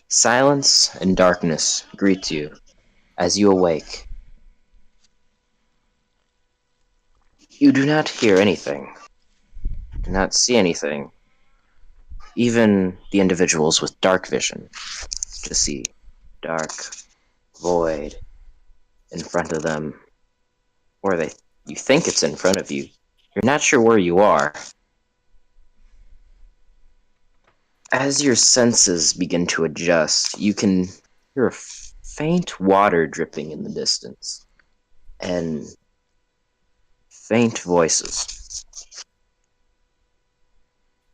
Silence and darkness greet you as you awake. You do not hear anything, do not see anything. Even the individuals with dark vision just see dark void in front of them, or you think it's in front of you. You're not sure where you are. As your senses begin to adjust, you can hear a faint water dripping in the distance, and faint voices.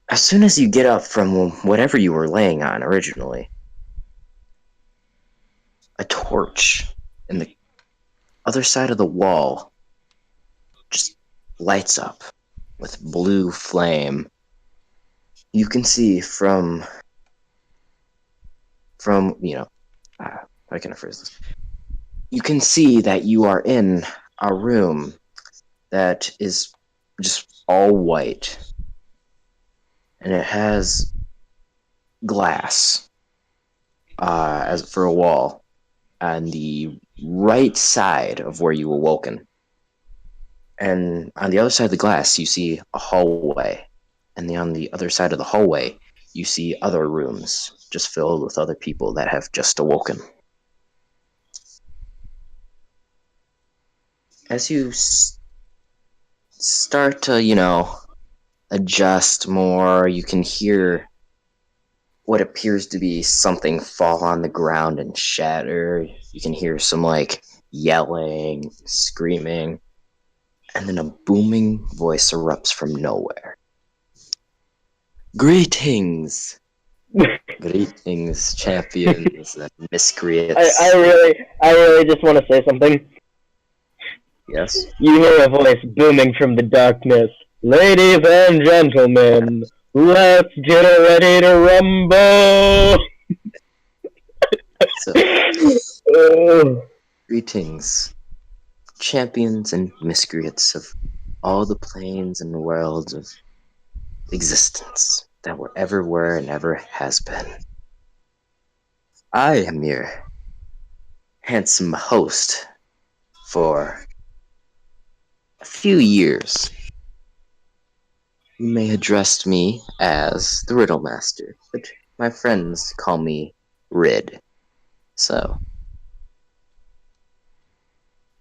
As soon as you get up from whatever you were laying on originally, a torch in the other side of the wall just lights up with blue flame. You can see from how can I phrase this? You can see that you are in a room that is just all white, and it has glass as for a wall on the right side of where you awoken. And on the other side of the glass, you see a hallway. And on the other side of the hallway, you see other rooms just filled with other people that have just awoken. As you start to, adjust more, you can hear what appears to be something fall on the ground and shatter. You can hear some, yelling, screaming, and then a booming voice erupts from nowhere. Greetings! Greetings, champions and miscreants. I really just want to say something. Yes? You hear a voice booming from the darkness. Ladies and gentlemen, let's get ready to rumble! So, greetings, champions and miscreants of all the planes and worlds of existence that ever were and ever has been. I am your handsome host for a few years. You may address me as the Riddle Master, but my friends call me Rid. So,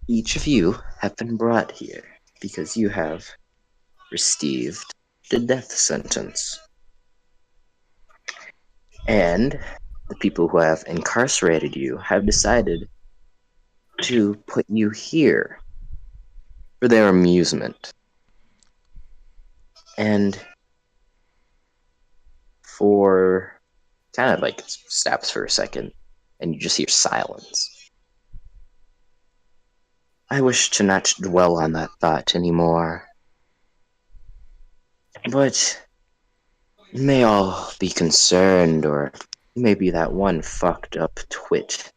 each of you have been brought here because you have received the death sentence. And the people who have incarcerated you have decided to put you here for their amusement. And for kind of it stops for a second, and you just hear silence. I wish to not dwell on that thought anymore. But you may all be concerned, or you may be that one fucked up twit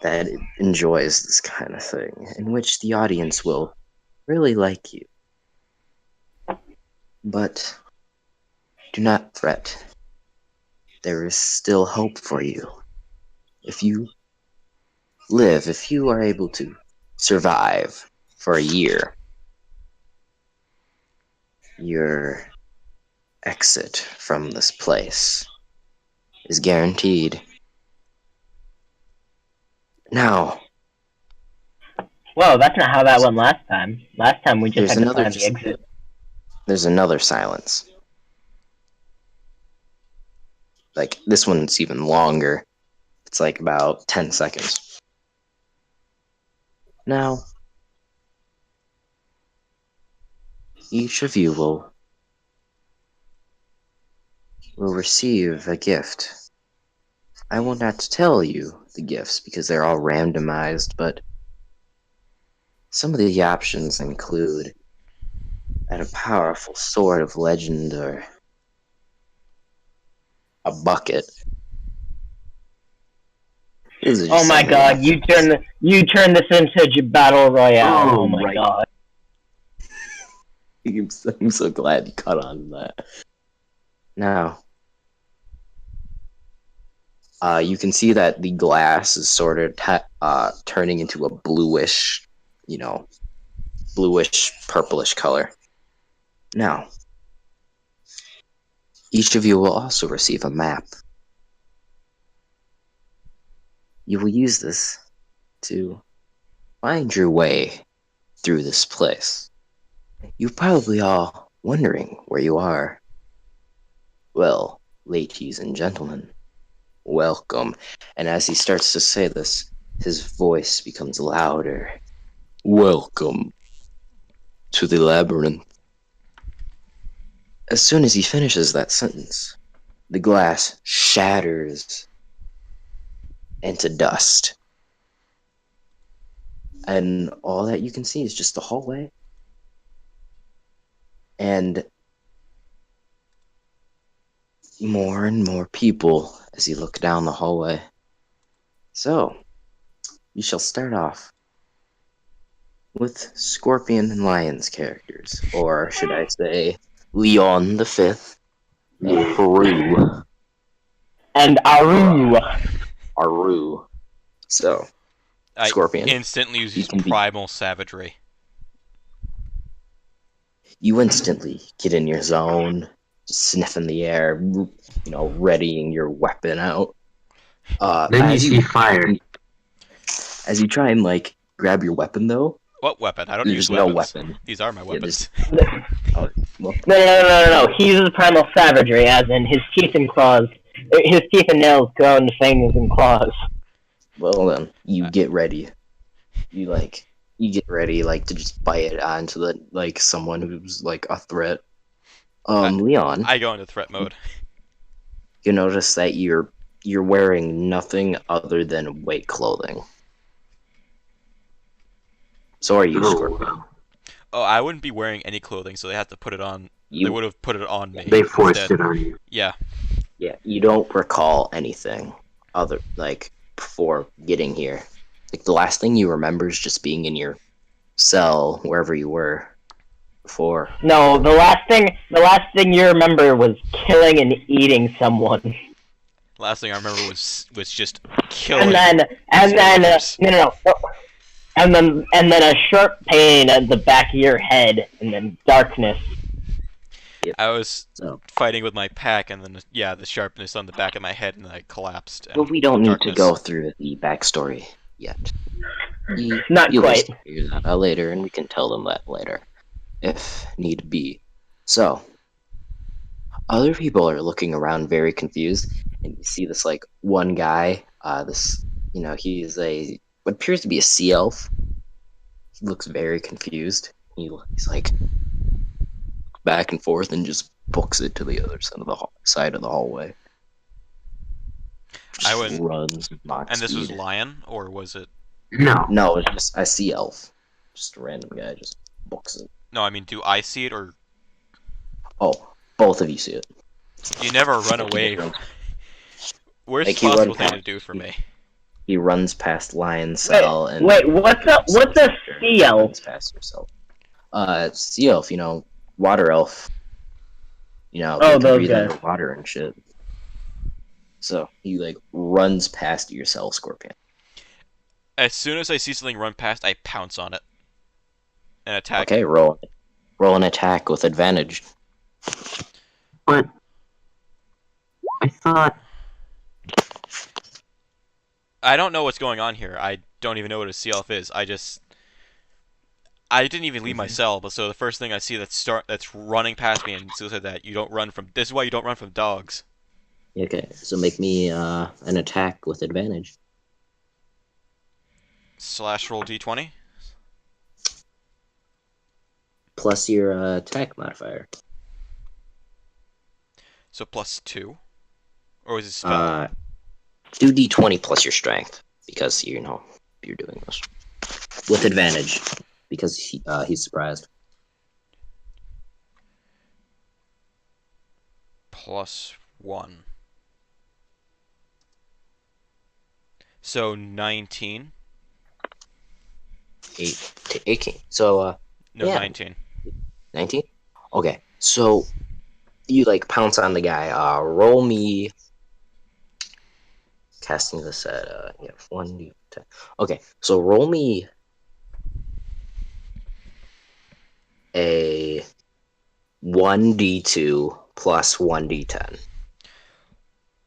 that enjoys this kind of thing, in which the audience will really like you. But do not fret. There is still hope for you. If you live, if you are able to survive for a year, your exit from this place is guaranteed. Now, Well, that's not how that went last time. Last time we just had to find the exit. There's another silence. This one's even longer. It's about 10 seconds. Now, each of you will receive a gift. I will not tell you the gifts because they're all randomized, but some of the options include a powerful sword of legend or a bucket. Oh my god, you turn this into a battle royale. Oh my god. I'm so glad you caught on to that. Now, You can see that the glass is sort of turning into a bluish, bluish purplish color. Now, each of you will also receive a map. You will use this to find your way through this place. You're probably all wondering where you are. Well, ladies and gentlemen, welcome. And as he starts to say this, his voice becomes louder. Welcome to the Labyrinth. As soon as he finishes that sentence, the glass shatters into dust. And all that you can see is just the hallway. And more people as you look down the hallway. So, you shall start off with Scorpion and Lion's characters. Or should I say, Leon the Fifth, Peru, And Aru. Aru. So, I Scorpion, instantly use can be- primal savagery. you instantly get in your zone, sniffing the air, readying your weapon out. Then you see fire. As you try and grab your weapon, though, What weapon? I don't there's use no weapons. weapon. These are my Yeah, weapons. Oh, well, No. He uses primal savagery, as in his teeth and claws. His teeth and nails grow into fangs and claws. well then, you get ready. You get ready, to just bite onto someone who's a threat. Leon, I go into threat mode. you notice that you're wearing nothing other than white clothing. So are you, Scorpion? Oh, I wouldn't be wearing any clothing, so they have to put it on. They would have put it on me. They forced instead. it on you. Yeah. Yeah, you don't recall anything other before getting here. The last thing you remember is just being in your cell wherever you were before. No, the last thing you remember was killing and eating someone. Last thing I remember was just killing. And then a sharp pain at the back of your head, and then darkness. I was So, fighting with my pack, and then the sharpness on the back of my head, and then I collapsed. but we don't need to darkness. go through the backstory yet. Not You'll quite. just figure that out later, and we can tell them that later, if need be. So, other people are looking around very confused, and you see this one guy. He's what appears to be a sea elf. He looks very confused. He's back and forth and just books it to the other side of the hallway. I would. Runs max And this was speed. Lion, or was it? No, it's just a sea elf. Just a random guy just books it. No, I mean, do I see it, or Oh, both of you see it. you never run away? Where's Like, the he possible runs thing to past- do for me? He runs past Lion's cell and Wait, what's a sea elf? runs past yourself. Sea elf, water elf. They Oh, can those breathe guys. underwater and shit. So he runs past yourself, Scorpion. As soon as I see something run past, I pounce on it and attack. Okay, roll an attack with advantage. But I thought I don't know what's going on here. I don't even know what a sea elf is. I didn't even leave my cell, but so the first thing I see that's running past me and so said that you don't run from. This is why you don't run from dogs. Okay, so make me an attack with advantage. / roll d20. Plus your attack modifier. So +2, or is it spell? Do d20 plus your strength because you're doing this with advantage because he's surprised. +1. So 19. 8 to 18. So No, Yeah. 19. 19. Okay, so you pounce on the guy. Roll me casting this at 1d10. Okay, so roll me a 1d2 plus 1d10.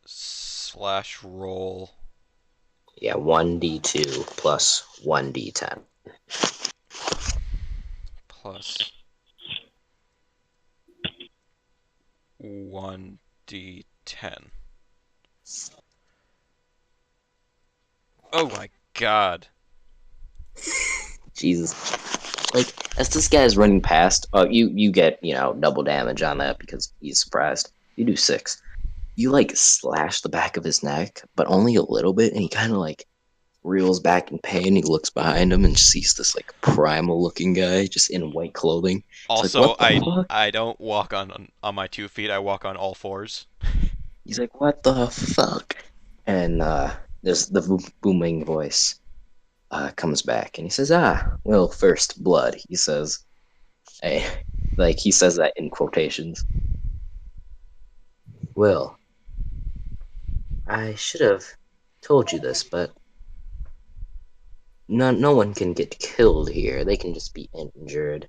Slash roll. Yeah, 1d2 plus 1d10. Plus 1d10. Oh my god. Jesus. Like, as this guy is running past, you get, double damage on that because he's surprised. You do 6. You, slash the back of his neck, but only a little bit, and he kind of, reels back in pain. He looks behind him and sees this, primal-looking guy just in white clothing. He's like, Also, what the fuck? I don't walk on my 2 feet. I walk on all 4s. He's like, what the fuck? And, there's the booming voice. Comes back and he says, well, first blood, he says. Hey, he says that in quotations. Well, I should have told you this, but no one can get killed here. They can just be injured.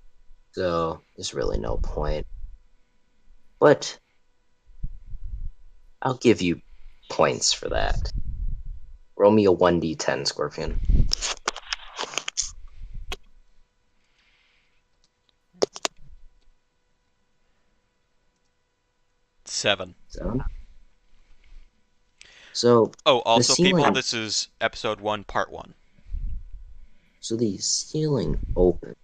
So there's really no point. But I'll give you points for that. Roll me a 1d10, Scorpion. 7. 7. So Oh, also, ceiling, people, this is episode 1, part 1. So the ceiling opens.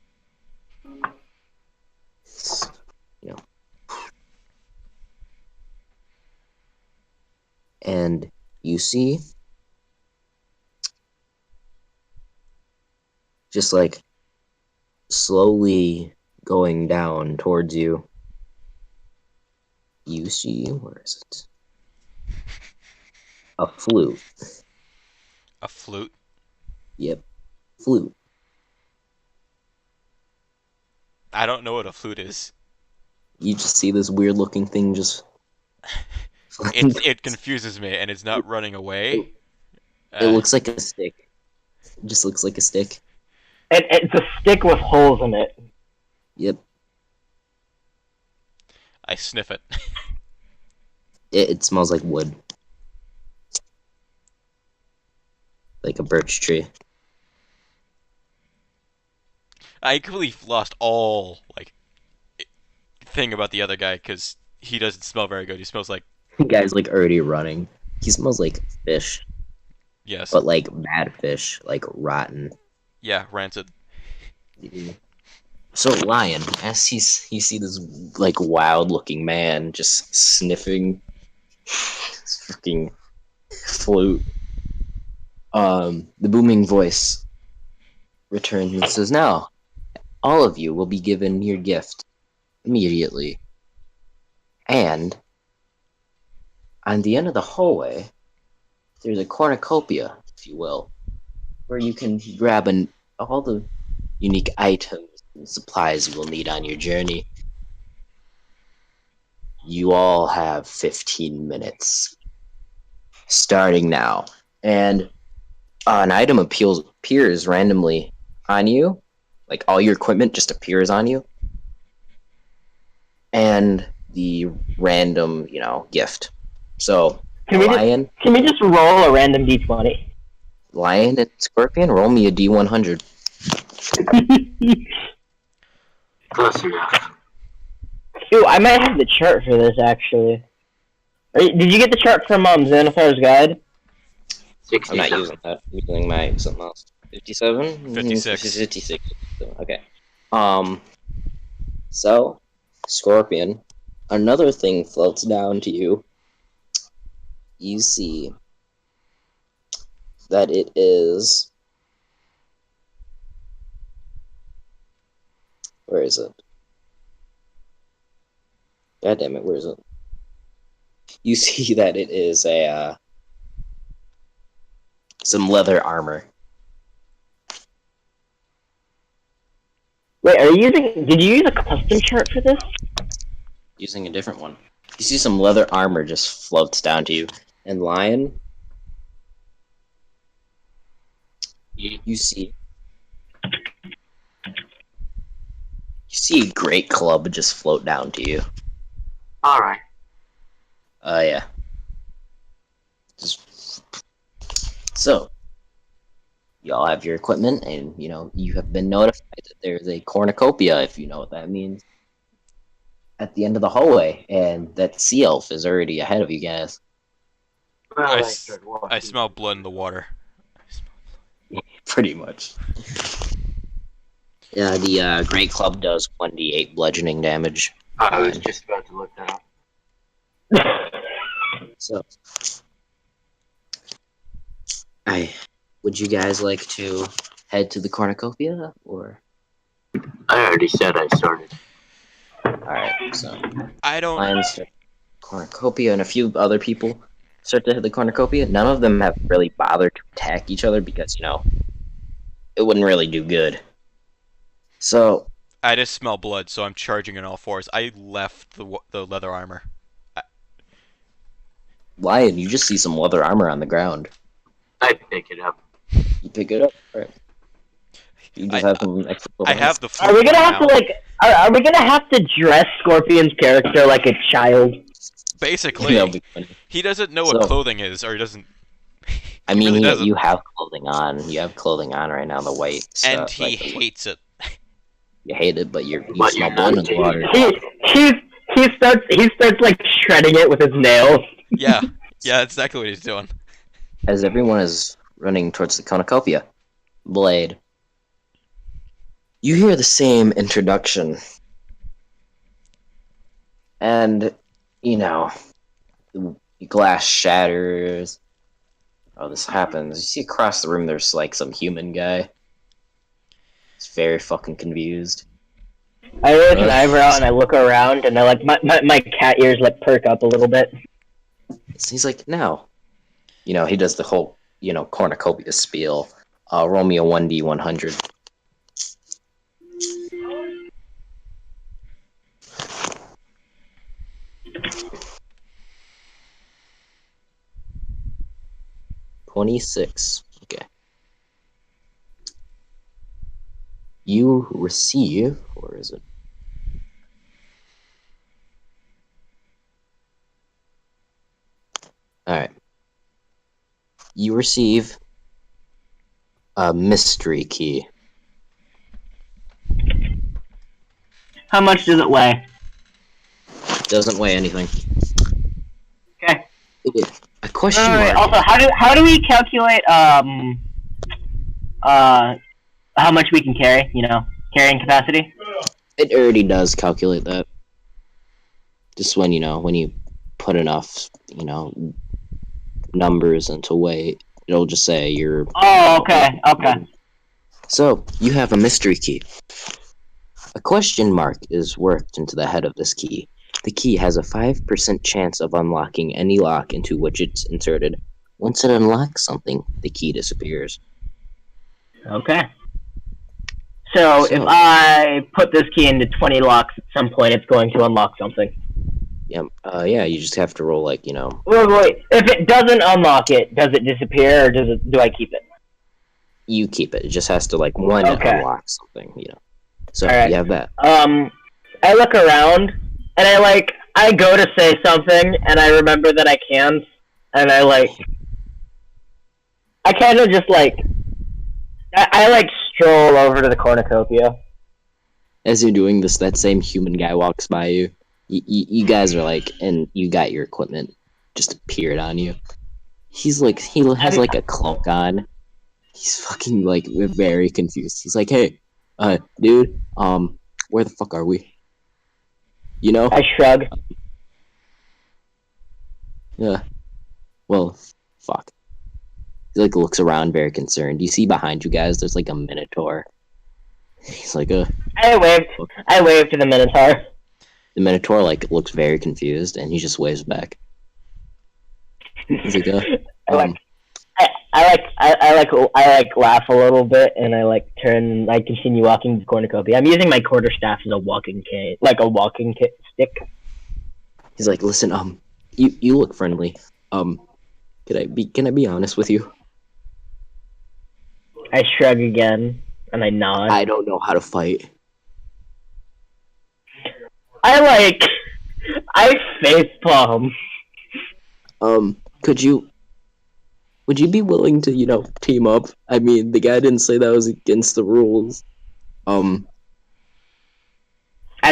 And you see, just slowly going down towards you, you see, where is it? A flute. A flute? Yep, flute. I don't know what a flute is. You just see this weird looking thing just. It confuses me, and it's not running away. It looks like a stick. It just looks like a stick. It's a stick with holes in it. Yep. I sniff it. It smells like wood. Like a birch tree. I completely lost all, thing about the other guy, because he doesn't smell very good. He smells like... The guy's, already running. He smells like fish. Yes. But, bad fish. Rotten. Yeah, rancid. So, Lion, as you see this, wild-looking man just sniffing this freaking flute, the booming voice returns and says, now, all of you will be given your gift immediately. And on the end of the hallway, there's a cornucopia, if you will, where you can grab all the unique items and supplies you will need on your journey. You all have 15 minutes, starting now. And an item appears randomly on you. All your equipment just appears on you. And the random, gift. So, Can we just roll a random d20? Lion and Scorpion, roll me a d100. Close enough. Ooh, I might have the chart for this, actually. Did you get the chart from Xanathar's Guide? 67. I'm not using that. I'm using my something else. 57? 56. 56. Okay. So, Scorpion, another thing floats down to you. You see that it is... Where is it? God damn it, where is it? You see that it is some leather armor. Wait, did you use a custom chart for this? Using a different one. You see some leather armor just floats down to you. And Lion, You see a great club just float down to you. Alright. Yeah. Just so y'all have your equipment, and you have been notified that there's a cornucopia, if you know what that means, at the end of the hallway, and that sea elf is already ahead of you guys. Well, I, I s- start I walking. smell blood in the water. Pretty much. Yeah, the great club does 1d8 bludgeoning damage. I was just about to look that up. So, would you guys like to head to the cornucopia, or? I already said I started. Alright, so I don't. Lions, cornucopia, and a few other people start to hit the cornucopia. None of them have really bothered to attack each other because, it wouldn't really do good. So, I just smell blood, so I'm charging in all fours. I left the leather armor. Lion, you just see some leather armor on the ground. I pick it up. You pick it up, right? You just I have some extra I have the. Are we flute gonna have now. to Are we gonna have to dress Scorpion's character like a child? Basically, That'll be funny. he doesn't know So- what clothing is, or he doesn't. I He mean, really doesn't. you have clothing on. You have clothing on right now, the white stuff. And he like the- hates it. You hate it, but you But smell you're blood in not the water. He starts like shredding it with his nails. Yeah, that's exactly what he's doing. As everyone is running towards the cornucopia, Blade, you hear the same introduction. And, the glass shatters. Oh, this happens. You see across the room there's like some human guy. He's very fucking confused. I raise an eyebrow and I look around and I my cat ears perk up a little bit. He's like, no. He does the whole, cornucopia spiel. Roll me a 1d100. $26. Okay. You receive, or is it? Alright. You receive a mystery key. How much does it weigh? Doesn't weigh anything. Okay. A question Alright, mark. also, how do we calculate how much we can carry? Carrying capacity. It already does calculate that. Just when you put enough, numbers into weight, it'll just say you're. Oh, okay. So you have a mystery key. A question mark is worked into the head of this key. The key has a 5% chance of unlocking any lock into which it's inserted. Once it unlocks something, the key disappears. Okay. So if I put this key into 20 locks at some point, it's going to unlock something. Yeah, you just have to roll Wait. If it doesn't unlock it, does it disappear or do I keep it? You keep it. It just has to one unlock something, So All right. you have that. I look around and I go to say something and I remember that I can't, and I kind of just I stroll over to the cornucopia. As you're doing this, that same human guy walks by you. You guys are and you got your equipment just appeared on you. He's he has a cloak on. He's fucking very confused. He's like, hey, dude, where the fuck are we? I shrug. Yeah. Well, fuck. He looks around very concerned. You see behind you guys, there's a minotaur. He's like, I waved to the minotaur. The minotaur looks very confused, and he just waves back. He's like, I laugh a little bit and I turn and I continue walking to the cornucopia. I'm using my quarterstaff as a walking cane, stick. He's like, listen, you look friendly. Can I be honest with you? I shrug again, and I nod. I don't know how to fight. I facepalm. Could you? Would you be willing to, team up? I mean, the guy didn't say that was against the rules. I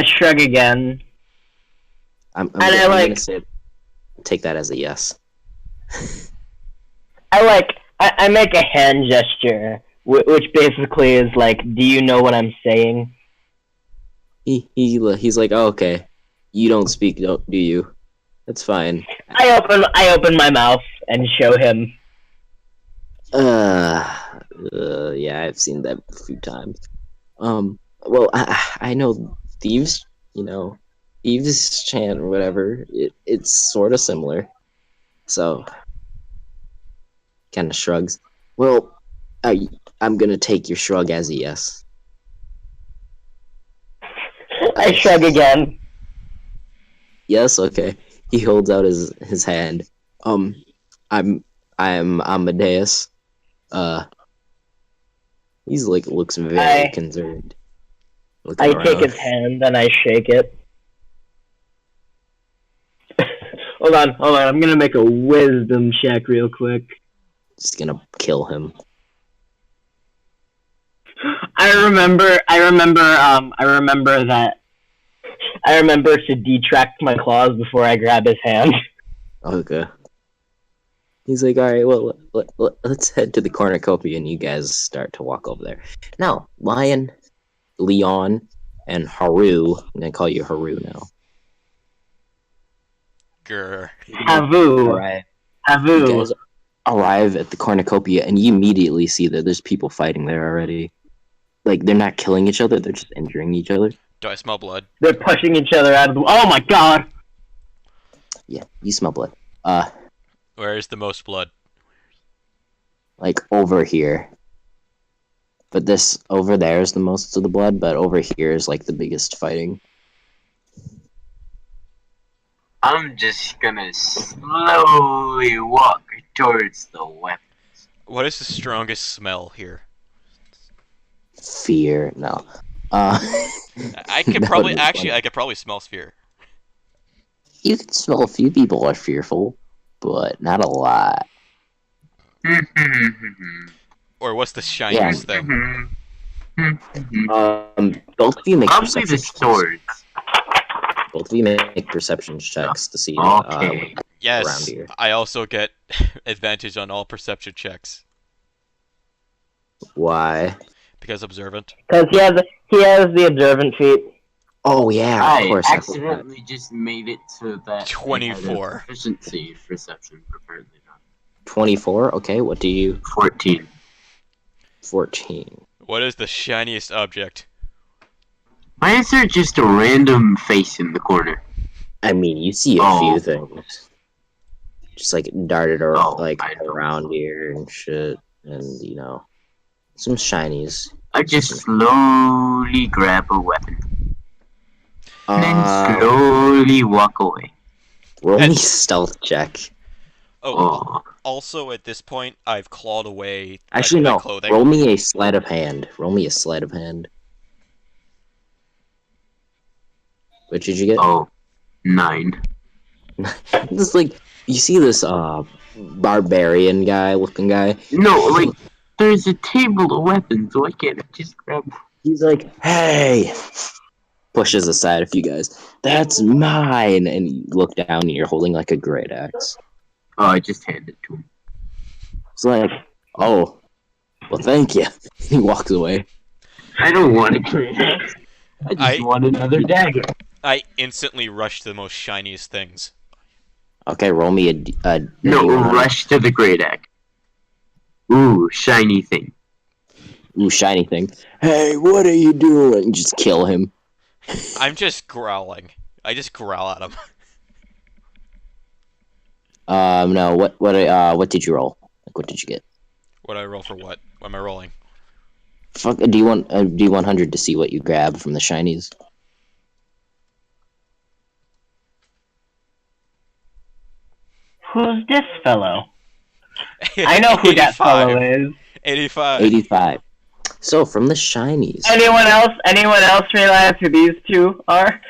shrug again. I'm And gonna say, take that as a yes. I make a hand gesture, which basically is like, do you know what I'm saying? He's like, oh, okay. You don't speak, do you? That's fine. I open my mouth and show him. Yeah, I've seen that a few times. Well, I know thieves, thieves chant or whatever. It's sort of similar. So, kind of shrugs. Well, I'm gonna take your shrug as a yes. I shrug again. Yes, okay. He holds out his hand. I'm Amadeus. He's like looks very concerned. I take his hand and I shake it. Hold on. I'm gonna make a wisdom check real quick. Just gonna kill him. I remember to detract my claws before I grab his hand. Okay. He's like, all right, well, let's head to the cornucopia, and you guys start to walk over there. Now, Lion, Leon, and Haru. I'm gonna call you Haru now. Grr. Havu. Alright. You guys arrive at the cornucopia, and you immediately see that there's people fighting there already. Like, they're not killing each other, they're just injuring each other. Do I smell blood? They're pushing each other out of the... Oh my god! Yeah, you smell blood. Where is the most blood? Like, over here. But this, over there is the most of the blood, but over here is, like, the biggest fighting. I'm just gonna slowly walk towards the weapon. What is the strongest smell here? Fear, no. I could probably I could probably smell fear. You can smell a few people are fearful, but not a lot. Or what's the shiniest thing? Both of you make Probably perception the swords. Both of you make perception checks to see Okay. Yes, around here. I also get advantage on all perception checks. Why? Because observant. Because he has the observant feat. Oh yeah, of course. I I forgot. accidentally just made it so that 24. Proficiency perception, apparently not. 24. Okay, what do you? 14. 14. What is the shiniest object? Why is there just a random face in the corner? I mean, you see a few things, just like darted or around here and shit, and some shinies. I just slowly grab a weapon. And then slowly walk away. Roll me stealth check. Oh, also at this point, I've clawed away. Actually, my no. clothing. Roll me a sleight of hand. What did you get? Oh, 9. This you see this barbarian looking guy. No, there's a table of weapons. Why can't I just grab? He's like, hey, pushes aside a few guys. That's mine. And you look down and you're holding like a great axe. Oh, I just hand it to him. It's like, oh, well, thank you. He walks away. I don't want a great axe. I just want another dagger. I instantly rush to the most shiniest things. Okay, roll me a No, rush to the great axe. Ooh, shiny thing. Ooh, shiny thing. Hey, what are you doing? Just kill him. I'm just growling. I just growl at him. No. What did you roll? What did you get? What do I roll for what? What am I rolling? Fuck. Do you want D100 to see what you grab from the shinies? Who's this fellow? I know who that fellow is. 85. 85. So from the shinies, Anyone else? Anyone else realize who these two are?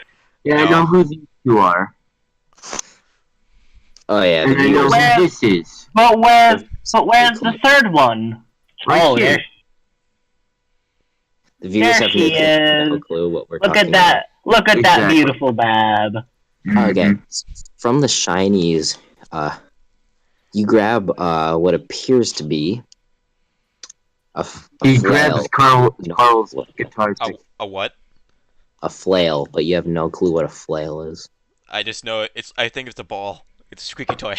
Yeah, I No. know who these two are. oh yeah, the And I know viewers, Where- who this is. But where's the the third one? Right Oh, here. viewers there have she no is. clue what we're Look talking at that! Look at that Exactly. beautiful bab. about. Okay, from the shinies, you grab what appears to be a He flail. grabs Carl's No, guitar A, pick. a what? a flail, but you have no clue what a flail is. I just know it's. I think it's a ball. It's a squeaky toy.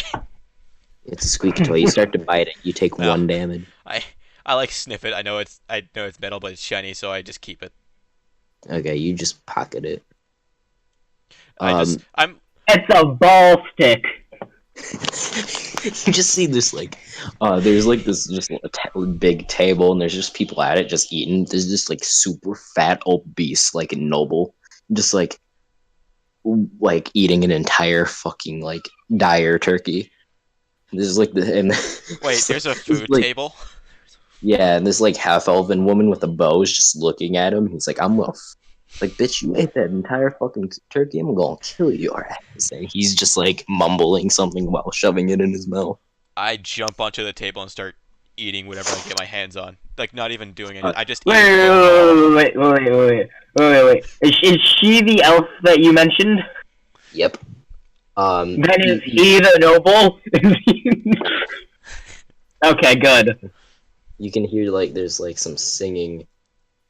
It's a squeaky toy. You start to bite it, you take No. 1 damage. I like sniff it. I know it's metal, but it's shiny, so I just keep it. Okay, you just pocket it. I'm. It's a ball stick. You just see this like, there's like this just big table, and there's just people at it just eating. There's this like super fat, obese, like noble, just like eating an entire fucking like dire turkey. There's like the and Wait, there's a food like, table. yeah, and this like half elven woman with a bow is just looking at him. He's like, I'm gonna like, bitch, you ate that entire fucking turkey. I'm gonna kill your ass. And he's just like mumbling something while shoving it in his mouth. I jump onto the table and start eating whatever I get my hands on. Like not even doing anything. I just eat Wait, it. wait. Is she the elf that you mentioned? Yep. Then is he the noble? Okay, good. You can hear like there's like some singing,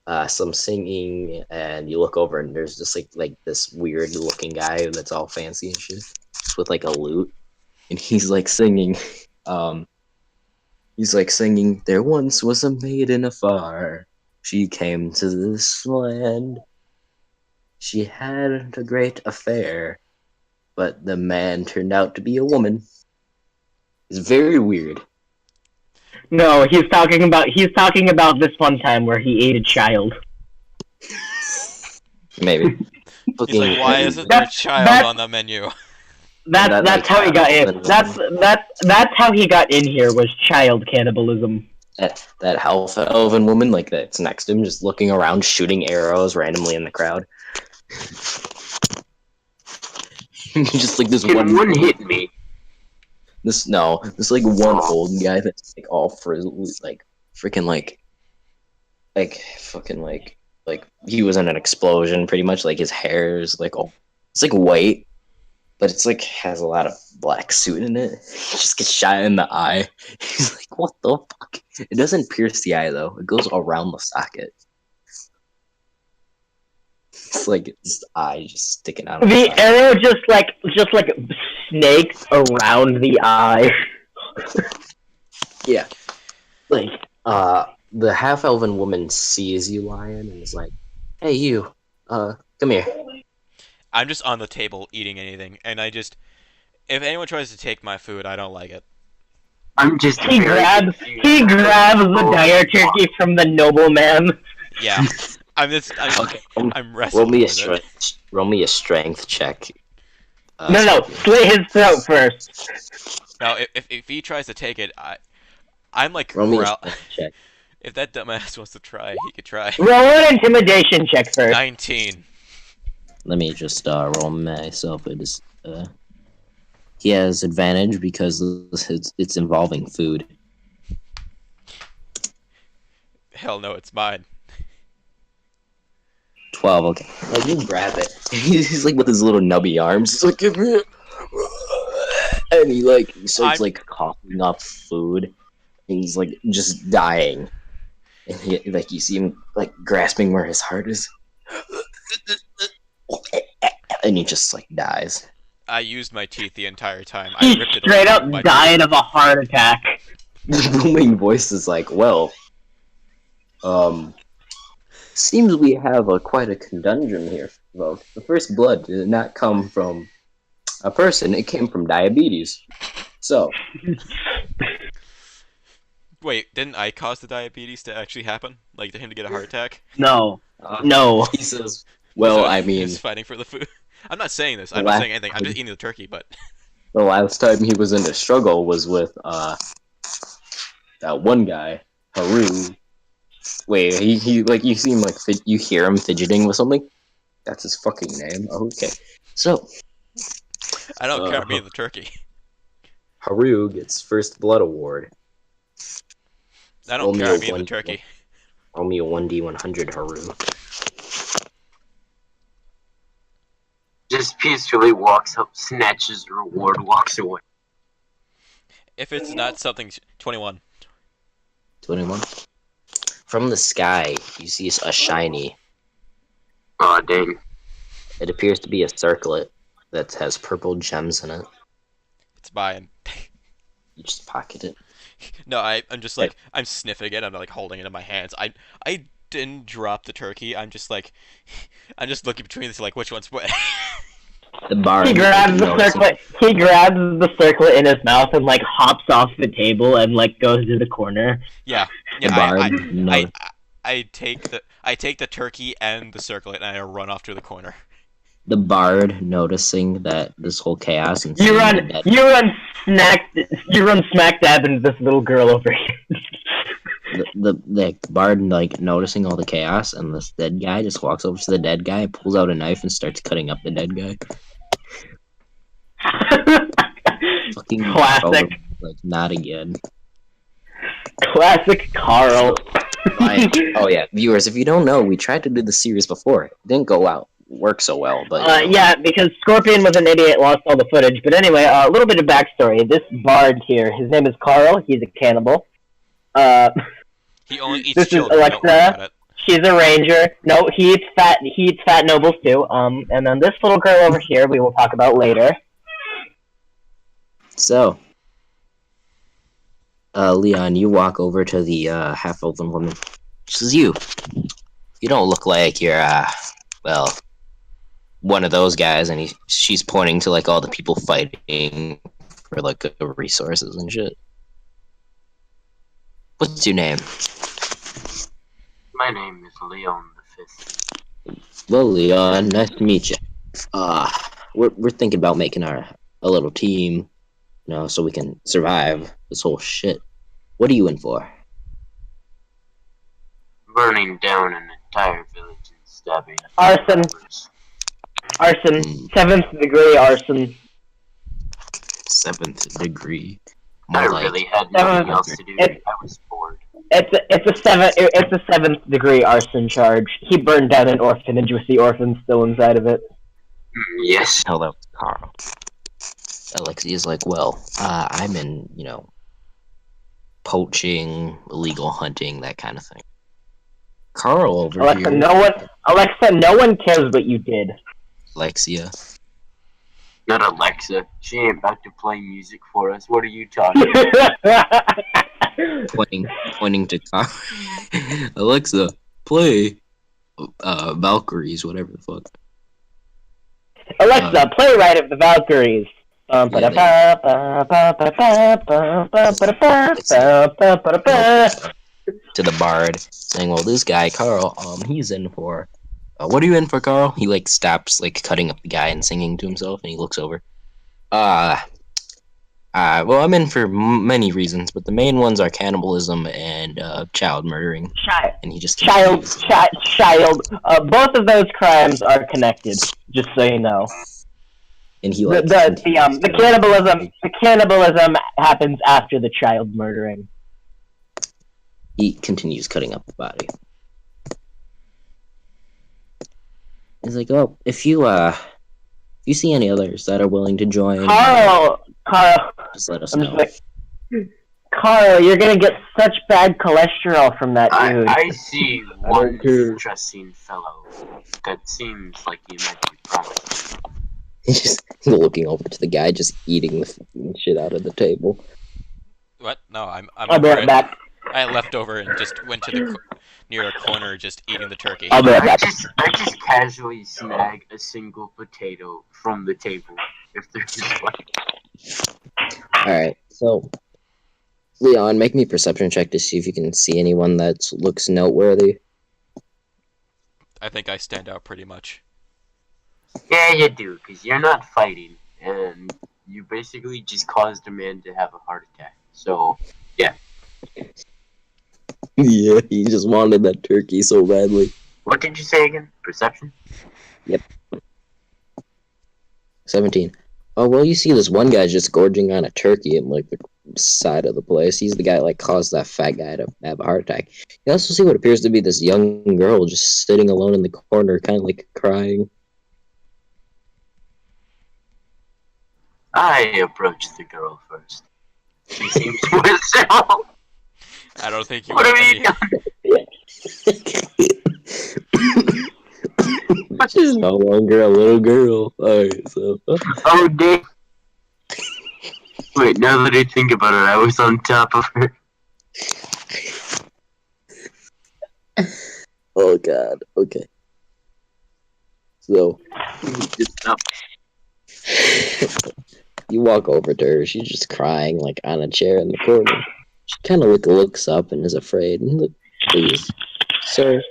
and you look over and there's just like this weird looking guy that's all fancy and shit, just with like a lute, and he's like singing. He's like singing. There once was a maiden afar. She came to this land. She had a great affair, but the man turned out to be a woman. It's very weird. No, he's talking about this one time where he ate a child. Maybe. He's like, why isn't there a child on the menu? That's like, how he got in. That's how he got in here, was child cannibalism. That half elven woman, like that's next to him, just looking around, shooting arrows randomly in the crowd. Just like this One hit me. This like one old guy that's like all frizzly, like freaking like fucking like he was in an explosion pretty much. Like his hair is like all, it's like white, but it's like has a lot of black suit in it. He just gets shot in the eye. He's like, what the fuck? It doesn't pierce the eye though. It goes around the socket. It's like his eye just sticking out. The arrow just like snakes around the eye. Yeah. Like, the half elven woman sees you, Lion, and is like, hey, you, come here. I'm just on the table eating anything, and if anyone tries to take my food, I don't like it. I'm just. He grabs the dire turkey from the nobleman. Yeah, Okay. I'm wrestling with it. Roll me a strength check. No, slit his throat first. Now, if he tries to take it, I'm like Roll me a growl. strength check. If that dumbass wants to try, he could try. Roll an intimidation check first. 19. Let me just roll myself. It is he has advantage because it's involving food. Hell no, it's mine. 12. Okay, like you grab it. He's like with his little nubby arms. He's like, give me it. And he starts like coughing up food, and he's like just dying. And he, like you see him like grasping where his heart is, and he just like dies. I used my teeth the entire time. He I ripped it straight away up with my died of a heart attack. The booming voice is like, well, seems we have quite a conundrum here, folks. The first blood did not come from a person; it came from diabetes. So, Wait, didn't I cause the diabetes to actually happen? Like, to him to get a heart attack? No. No. he says, "Well, So I mean, he's fighting for the food. I'm not saying this. I'm not saying anything. I'm just eating the turkey, but the last time he was in a struggle was with that one guy, Haru. Wait, he like you seem like you hear him fidgeting with something. That's his fucking name. Okay, so I don't count me in the turkey. Haru gets first blood award. I Roll don't me a count me in the one. turkey. Roll me a 1d100 Haru. Just peacefully walks up, snatches the reward, walks away. If it's not something 21. 21. From the sky, you see a shiny. Aw, dang. It appears to be a circlet that has purple gems in it. It's mine. You just pocket it. No, I'm just like I'm sniffing it. I'm like holding it in my hands. I didn't drop the turkey. I'm just like I'm just looking between this like which one's what. The bard. He grabs the circlet. He grabs the circlet in his mouth and like hops off the table and like goes to the corner. Yeah. The bard. I take the turkey and the circlet and I run off to the corner. The bard, noticing that this whole chaos and You run smack dab into this little girl over here. the bard like noticing all the chaos, and this dead guy just walks over to the dead guy, pulls out a knife, and starts cutting up the dead guy. Fucking Classic. Like not again. Classic Carl. Oh yeah, viewers, if you don't know, we tried to do the series before. It didn't work so well, but yeah, because Scorpion was an idiot, lost all the footage. But anyway, a little bit of backstory. This bard here, his name is Carl. He's a cannibal. He only eats this children. is Alexa. She's a ranger. No, he eats fat nobles too. And then this little girl over here, we will talk about later. So, Leon, you walk over to the half-elven woman. She says, "You don't look like you're well, one of those guys." And she's pointing to like all the people fighting for like the resources and shit. What's your name? My name is Leon the Fifth. Well, Leon, nice to meet you. We're thinking about making a little team, so we can survive this whole shit. What are you in for? Burning down an entire village and stabbing. Arson. Arson. 7th degree arson. 7th degree. I really had nothing else to do. I was bored. It's a 7th degree arson charge. He burned down an orphanage with the orphans still inside of it. Yes. Oh, that was Carl. Alexia's like, well, I'm in, poaching, illegal hunting, that kind of thing. Carl over Alexa, here. no one cares what you did. Alexia. Not Alexa. She ain't about to play music for us. What are you talking about? Pointing to Carl. Alexa, play Valkyries, whatever the fuck. Alexa, play Ride of the Valkyries. To the bard, saying, well, this guy, Carl, he's in for... what are you in for, Carl? He, stops, cutting up the guy and singing to himself, and he looks over. Well, I'm in for many reasons, but the main ones are cannibalism and, child murdering. And he just... Child. Both of those crimes are connected, just so you know. And he, the cannibalism happens after the child murdering. He continues cutting up the body. He's like, oh, if you see any others that are willing to join, Carl, just let us know. Carl, you're gonna get such bad cholesterol from that dude. I see one interesting fellow that seems like he might be promising. He's just looking over to the guy, just eating the shit out of the table. What? No, I'll be right back. I left over and just went to the near a corner, just eating the turkey. I'll be right back. I just casually snag a single potato from the table if there's one. Alright, so Leon, make me a perception check to see if you can see anyone that looks noteworthy. I think I stand out pretty much. Yeah, you do, because you're not fighting, and you basically just caused a man to have a heart attack. So, yeah. Yeah, he just wanted that turkey so badly. What did you say again? Perception? 17. Oh, well, you see this one guy just gorging on a turkey in, like, the side of the place. He's the guy that, like, caused that fat guy to have a heart attack. You also see what appears to be this young girl just sitting alone in the corner, kind of, like, crying. I approached the girl first. She seems to herself. I don't think you What got have any. you done? She's no longer a little girl. Alright, so... Oh, damn. Wait, now that I think about it, I was on top of her. Oh, God. Okay. So... Just stop. You walk over to her. She's just crying, like, on a chair in the corner. She kind of looks up and is afraid. And look, please, sir,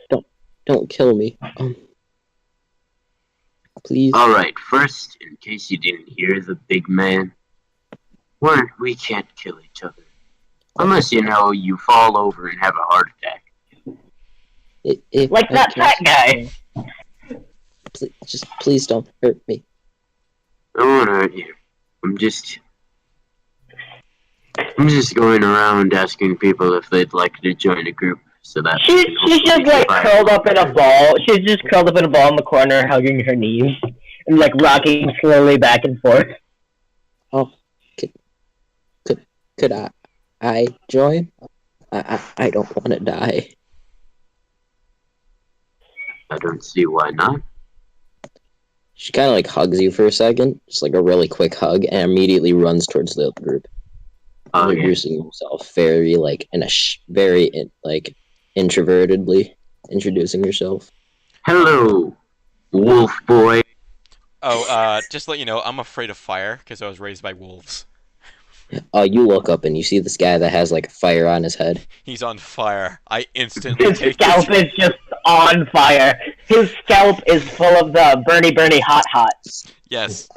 don't kill me. Please. Alright, first, in case you didn't hear the big man, we can't kill each other. Unless, you fall over and have a heart attack. If Like I that can- fat guy. Please don't hurt me. I won't hurt you. I'm just going around asking people if they'd like to join a group, so that She's just like curled up in a ball. She's just curled up in a ball in the corner, hugging her knees and like rocking slowly back and forth. Oh, could I join? I don't want to die. I don't see why not. She kind of like hugs you for a second, just like a really quick hug, and immediately runs towards the group. Oh, yeah. Introducing herself very like in a very like introvertedly introducing herself. Hello, wolf boy. Oh, just to let you know, I'm afraid of fire because I was raised by wolves. You look up and you see this guy that has like fire on his head. He's on fire. I instantly His take scalp is just on fire. His scalp is full of the Bernie hot. Yes.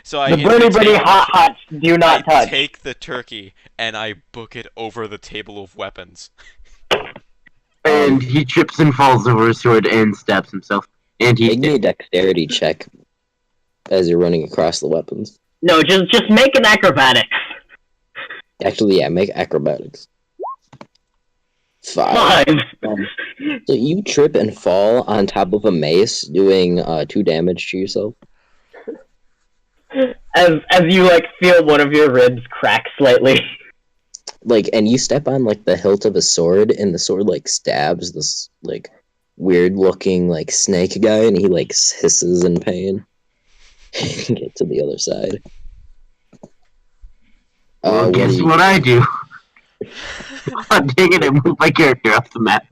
So The Bernie hot do not touch. take the turkey and I book it over the table of weapons. And he trips and falls over his sword and stabs himself. And Make me a he dexterity check as you're running across the weapons. No, just make an acrobatics. Actually, yeah, make acrobatics. 5. 5. So you trip and fall on top of a mace, doing 2 damage to yourself. As you like feel one of your ribs crack slightly. Like, and you step on like the hilt of a sword, and the sword like stabs this like weird looking like snake guy, and he like hisses in pain. Get to the other side. well, guess what I do? I'm taking it and move my character off the map.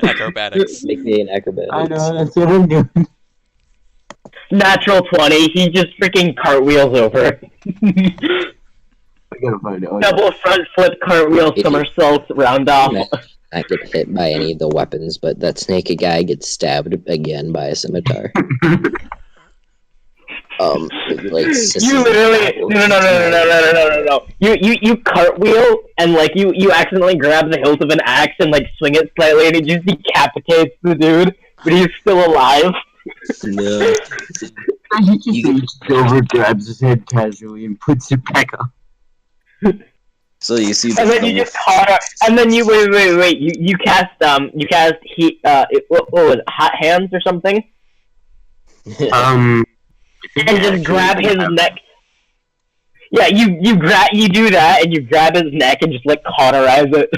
Acrobatics. Make me an acrobatics. I know, that's what I'm doing. Natural 20. He just freaking cartwheels over. I gotta find it. Double front flip cartwheel If you- somersaults round off. Not get hit by any of the weapons, but that snake guy gets stabbed again by a scimitar. Like You literally no. You cartwheel and like you accidentally grab the hilt of an axe and like swing it slightly and it just decapitates the dude, but he's still alive. No. He just reaches over, grabs his head casually, and puts it back on. So you see, And then you just caught her. And then you wait. You cast heat. What was it, hot hands or something? And And just grab his neck. Yeah, you do that and you grab his neck and just like cauterize it.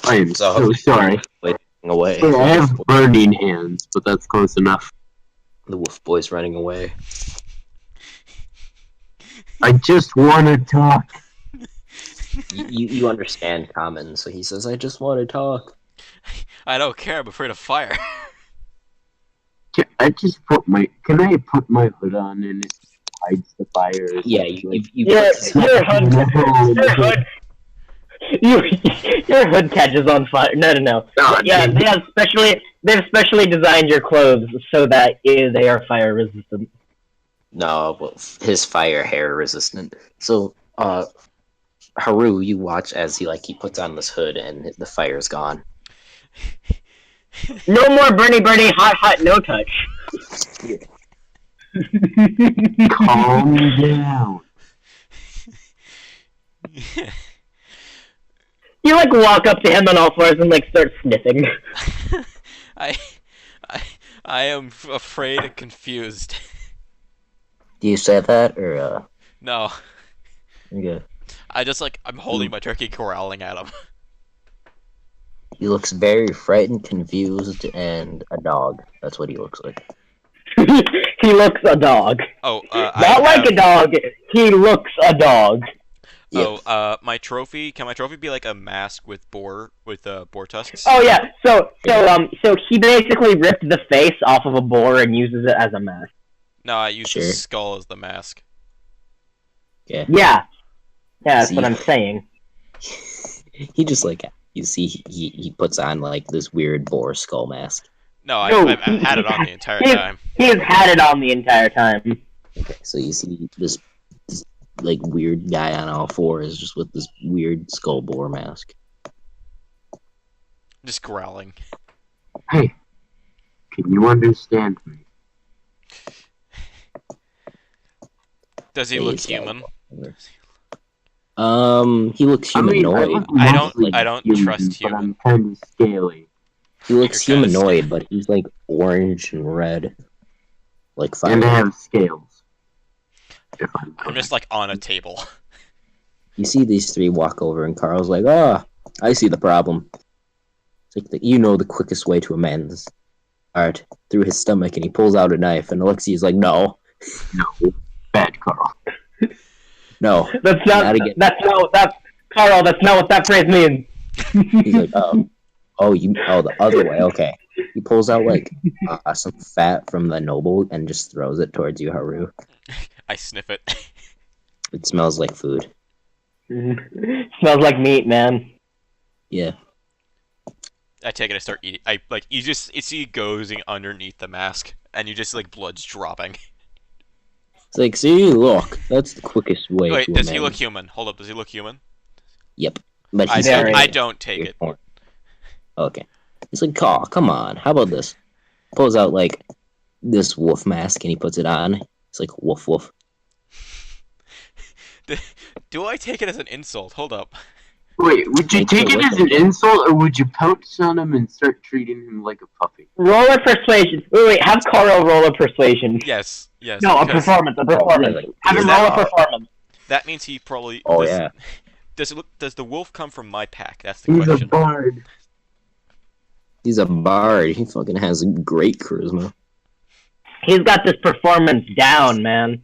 I am so sorry. away. I have burning hands, but that's close enough. The wolf boy's running away. I just want to talk. You understand common, so he says, "I just want to talk." I don't care. I'm afraid of fire. Can I put my hood on and it hides the fire? Yeah, you Your hood. Your hood catches on fire. No. Oh, Yeah, dude. they've specially designed your clothes so that they are fire resistant. No, well, his fire hair resistant. So, Haru, you watch as he puts on this hood and the fire's gone. No more Bernie, hot, hot, no touch. Calm down. You like walk up to him on all fours and like start sniffing. I, I, I am afraid and confused. Do you say that or No, okay? I'm holding my turkey, growling at him. He looks very frightened, confused, and a dog. That's what he looks like. He looks a dog. Oh, Not like a dog. He looks a dog. Yep. Oh, my trophy. Can my trophy be like a mask with boar tusks? Oh yeah. So he basically ripped the face off of a boar and uses it as a mask. No, I use the Sure. skull as the mask. Yeah. Yeah. Yeah, that's See? what I'm saying. He just like you see he puts on like this weird boar skull mask. No, No, I've had it on the entire he- time. He has had it on the entire time. Okay, so you see this like weird guy on all fours just with this weird skull boar mask. Just growling. Hey, can you understand me? Does he Hey, look it's human? He looks humanoid. look I don't- mostly I don't human, trust but I'm human. kind of scaly. He looks You're kinda humanoid, but he's like orange and red, like fire. And I have scales. If I'm I'm correct. just like on a table. You see these three walk over, and Carl's like, I see the problem. It's like you know the quickest way to a man's art through his stomach, and he pulls out a knife, and Alexi's like, no, No. Bad Carl. no. That's not. Not again. That's not. That's Carl. That's not what that phrase means. He's like, the other way, okay. He pulls out like some fat from the noble and just throws it towards you, Haru. I sniff it. It smells like food. Smells like meat, man. Yeah. I take it. I start eating. You see going underneath the mask, and you just like blood's dropping. It's like, see, look, that's the quickest way Wait, to a does he man's- look human? Hold up, does he look human? Yep. But I he's don't. very- I don't take it. Okay. He's like, Carl, come on, how about this? Pulls out like this wolf mask and he puts it on. It's like woof woof. Do I take it as an insult? Hold up. Wait, would you Make take sure it as with an insult, or would you pounce on him and start treating him like a puppy? Roll a persuasion. Wait. Have Carl roll a persuasion. Yes. No, a because performance. A performance. really? Have him Is roll that- a performance. That means he probably. Oh does, yeah. Does the wolf come from my pack? That's the He's a question. bard. He's a bard. He fucking has great charisma. He's got this performance down, man.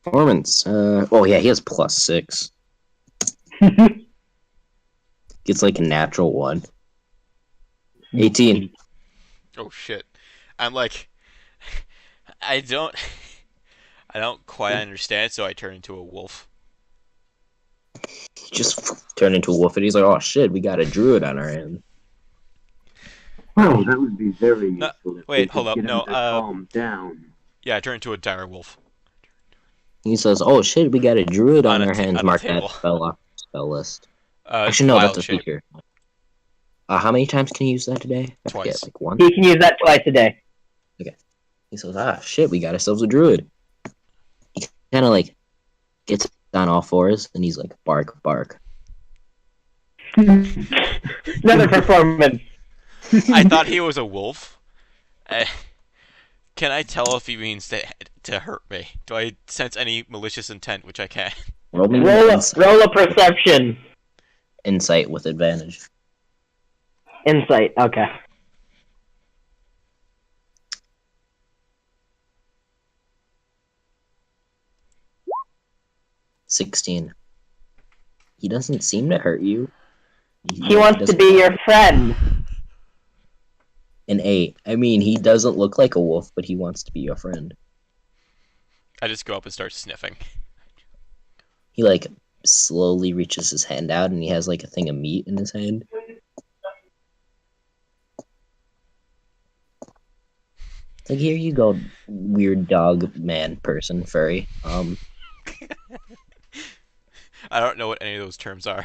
Performance. Oh yeah, he has +6. Gets like a natural 1. 18. Oh shit. I'm like. I don't. I don't quite understand, so I turn into a wolf. He just turned into a wolf and he's like, oh shit, we got a druid on our hands. Oh, that would be very No, useful. If wait, we could hold up, get no, him to calm down. Yeah, I turn into a dire wolf. He says, oh shit, we got a druid on, On a our ta- hands. on a Mark table. that spell off the spell list. It's Actually, no, wild that's a shape. feature. How many times can you use that today? I forget, Twice. like 1? He can use that twice a day. He says, shit, we got ourselves a druid. He kind of like gets on all fours and he's like, bark, bark. Another performance. I thought he was a wolf. Can I tell if he means to hurt me? Do I sense any malicious intent, which I can't? Roll me Roll insight, a perception. insight with advantage. Insight. Okay. 16. He doesn't seem to hurt you. He wants to be your friend. An 8. I mean, he doesn't look like a wolf, but he wants to be your friend. I just go up and start sniffing. He like slowly reaches his hand out and he has like a thing of meat in his hand. Like, here you go, weird dog man person furry. I don't know what any of those terms are.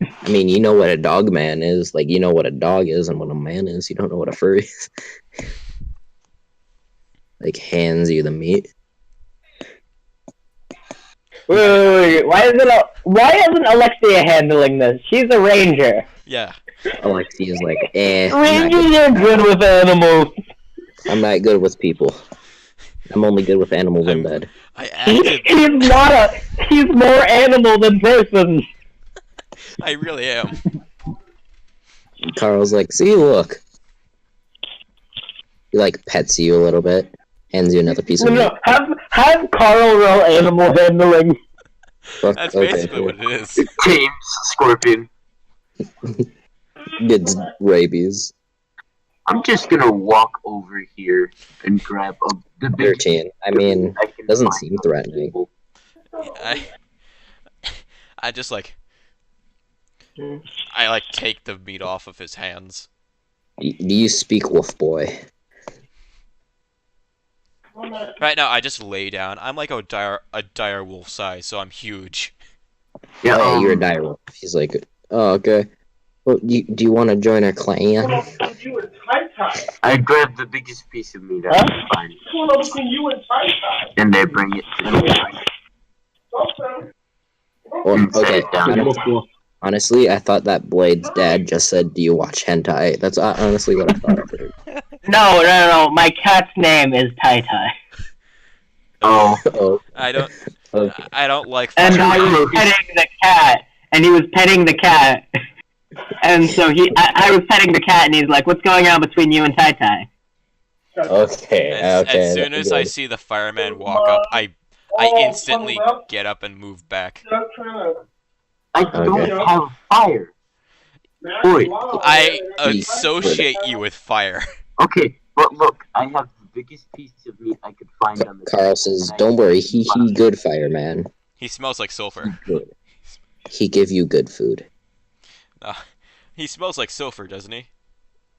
I mean, you know what a dog man is. Like, you know what a dog is and what a man is. You don't know what a furry is. Like, hands you the meat. Wait. Why isn't Alexia handling this? She's a ranger. Yeah. Alexi is like, I'm not Rangers are good with animals. I'm not good with people. I'm only good with animals in bed. I acted. He's more animal than person. I really am. Carl's like, see, look. He like pets you a little bit, hands you another piece of meat. No, have Carl roll animal handling. Fuck, That's okay, basically cool. what it is. Tames Scorpion. Gets rabies. I'm just gonna walk over here and grab the big. 13. I mean, I can doesn't find seem threatening. I just like. I like take the meat off of his hands. Do you speak wolf boy? Right now, I just lay down. I'm like a dire wolf size, so I'm huge. Yeah, Oh, yeah, you're a dire wolf. He's like, oh, okay. Well, do you want to join our clan? I grab the biggest piece of meat I can find, and I bring it to the Well, and set okay, it down. honestly, I thought that Blade's dad just said, do you watch hentai? That's honestly what I thought I heard. No. My cat's name is Tai Tai. Oh, Oh, I don't. okay. I don't like. And fire. I was petting the cat, and he was petting the cat. And so I was petting the cat, and he's like, "What's going on between you and Tai Tai?" Okay, As soon as I see the fireman walk up, I instantly get up and move back. I don't have fire. Boy, I associate you with fire. okay, but look, I have the biggest piece of meat I could find on the. Carl says, don't worry, he good fireman. He smells like sulfur. Good. He give you good food. He smells like sulfur, doesn't he?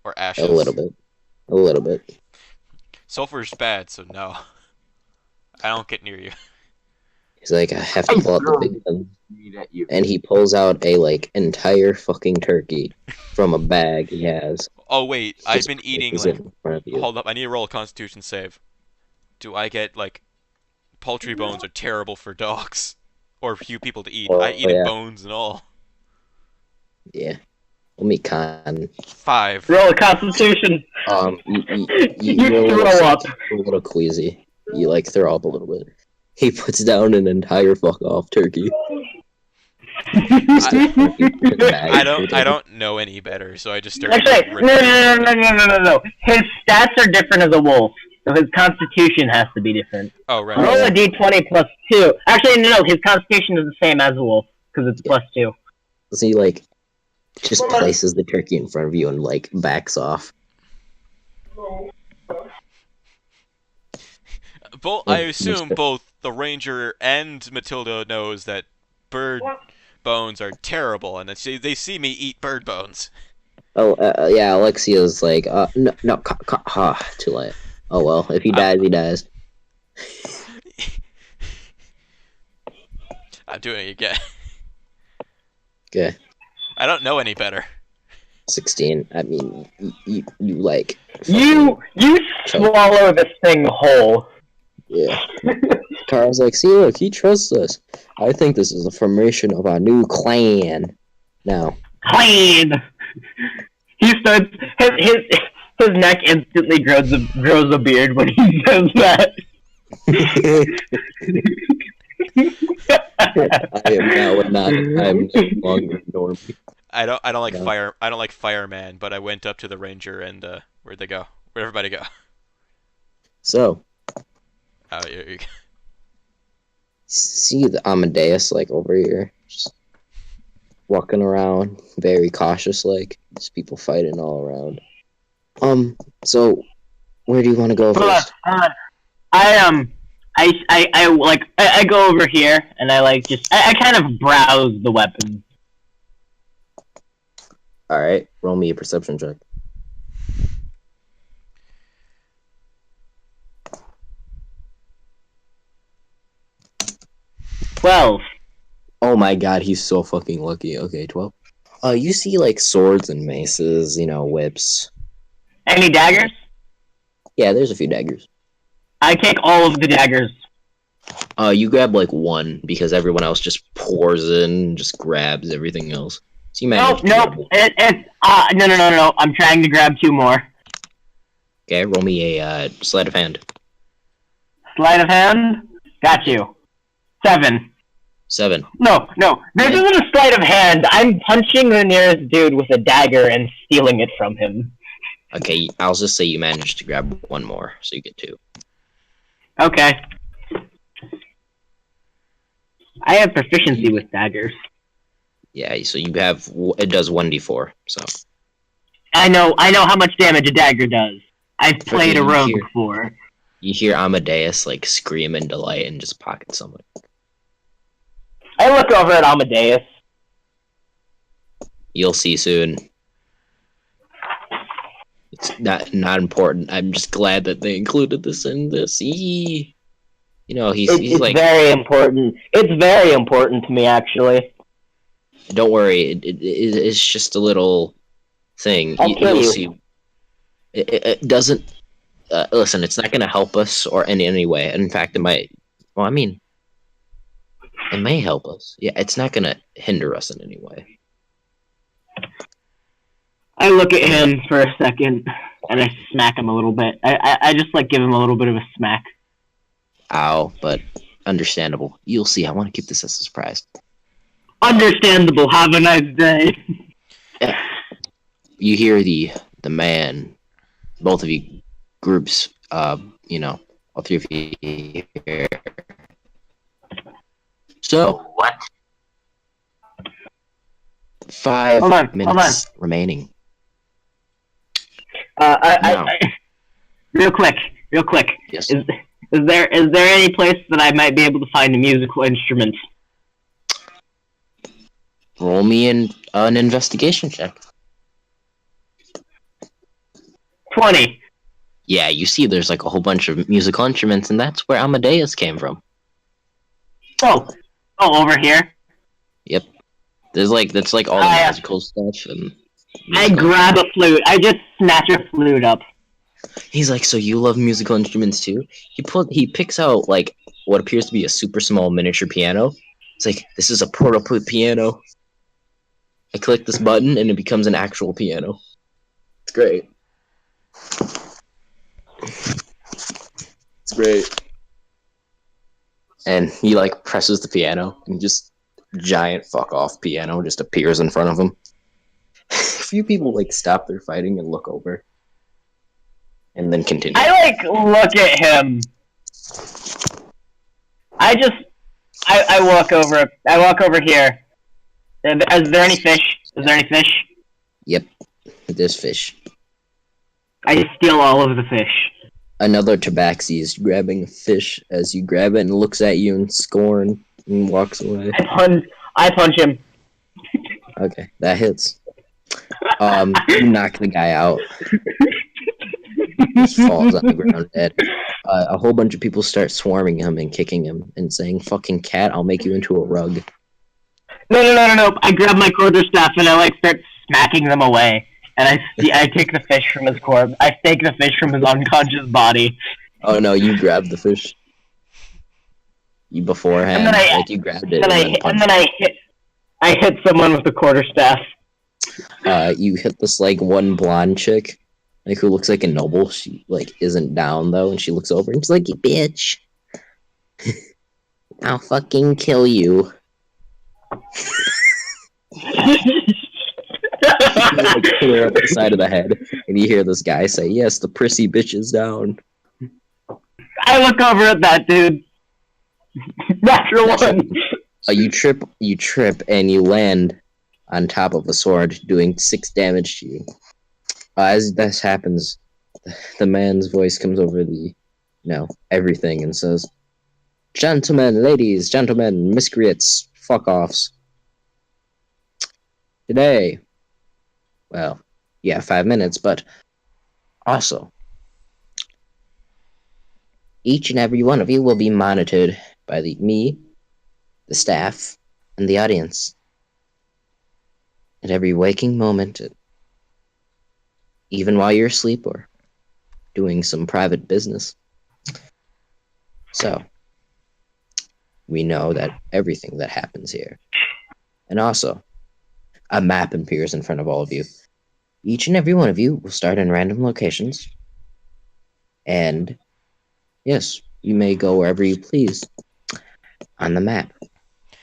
Or ashes. A little bit. A little bit. Sulfur's bad, so no. I don't get near you. He's like, I have to pull out the big gun. Meat at you. And he pulls out a, like, entire fucking turkey from a bag he has. Oh wait, I've been eating like. In front of you. Hold up, I need to roll a Constitution save. Do I get like poultry bones are terrible for dogs or few people to eat? Oh, I eat yeah. bones and all. Yeah. Let me con. 5. Roll a Constitution. You're throw up. a little queasy. You, like, throw up a little bit. He puts down an entire fuck off turkey. I don't know any better, so I just start. Actually, no. His stats are different as a wolf, so his Constitution has to be different. Oh right. Roll a d20 plus 2. Actually, no. His Constitution is the same as a wolf because it's plus 2. So he, like, just places the turkey in front of you and, like, backs off. I assume both the ranger and Matilda knows that bird bones are terrible, and they see me eat bird bones. Oh, yeah, Alexia's like, no, too late. Oh well, if he dies, he dies. I'm doing it again. Okay. I don't know any better. 16. I mean, you like... You swallow this thing whole. Yeah. Carl's like, see, look, he trusts us. I think this is the formation of our new clan. Now. Clean. He starts his neck instantly grows a beard when he says that. I am no longer Normie. I don't like fire. I don't like fireman, but I went up to the ranger and where'd they go? Where'd everybody go? So. Oh, you go. See the Amadeus like over here, just walking around, very cautious, like there's people fighting all around. So where do you want to go first? Hold on. I go over here and I kind of browse the weapons. All right, roll me a perception check. 12. Oh my god, he's so fucking lucky. Okay, 12. You see like swords and maces, whips. Any daggers? Yeah, there's a few daggers. I take all of the daggers. You grab like one because everyone else just pours in, just grabs everything else. So you manage to grab one. No. I'm trying to grab 2 more. Okay, roll me a sleight of hand. Sleight of hand? Got you. 7. 7. No. This isn't a sleight of hand. I'm punching the nearest dude with a dagger and stealing it from him. Okay, I'll just say you managed to grab one more, so you get 2. Okay. I have proficiency with daggers. Yeah, so you have it does 1d4. So I know how much damage a dagger does. I've played a rogue before. You hear Amadeus like scream in delight and just pocket someone. I look over at Amadeus. You'll see soon. It's not important. I'm just glad that they included this in this. He's like very important. It's very important to me, actually. Don't worry. It's just a little thing. You'll see. It doesn't. Listen, it's not going to help us or in any way. In fact, it might. Well, I mean, it may help us. Yeah, it's not going to hinder us in any way. I look at him for a second and I smack him a little bit. I just like give him a little bit of a smack. Ow, but understandable. You'll see. I want to keep this as a surprise. Understandable. Have a nice day. You hear the man, both of you groups, all 3 of you here. So, what? 5 minutes remaining. Real quick. Yes. Is there any place that I might be able to find a musical instrument? Roll me an investigation check. 20. Yeah, you see there's like a whole bunch of musical instruments, and that's where Amadeus came from. Oh, over here? Yep. That's like all the magical stuff. And I grab a flute. I just snatch a flute up. He's like, so you love musical instruments too? He picks out like what appears to be a super small miniature piano. It's like, this is a portable piano. I click this button and it becomes an actual piano. It's great. It's great. And he like presses the piano and just giant fuck off piano just appears in front of him. A few people like stop their fighting and look over. And then continue. I look at him. I walk over. I walk over here. Is there any fish? Yep, there's fish. I steal all of the fish. Another tabaxi is grabbing a fish as you grab it and looks at you in scorn and walks away. I punch him. Okay, that hits. You knock the guy out. He falls on the ground dead. A whole bunch of people start swarming him and kicking him and saying, "Fucking cat, I'll make you into a rug." No. I grab my quarterstaff and I start smacking them away. And I take the fish from his corpse. I take the fish from his unconscious body. Oh no, you grabbed the fish. You beforehand, you grabbed it. I hit someone with the quarterstaff. You hit this one blonde chick, who looks like a noble. She isn't down though, and she looks over and she's like, "You bitch, I'll fucking kill you." You hit her up the side of the head, and you hear this guy say, "Yes, the prissy bitch is down." I look over at that dude. Natural one. You trip, and you land on top of a sword, doing 6 damage to you. As this happens, the man's voice comes over the, everything and says, "Gentlemen, ladies, gentlemen, miscreants, fuck-offs. Today, 5 minutes, but also, each and every one of you will be monitored by me, the staff, and the audience. At every waking moment, even while you're asleep or doing some private business. So, we know that everything that happens here. And also, a map appears in front of all of you. Each and every one of you will start in random locations. And yes, you may go wherever you please on the map.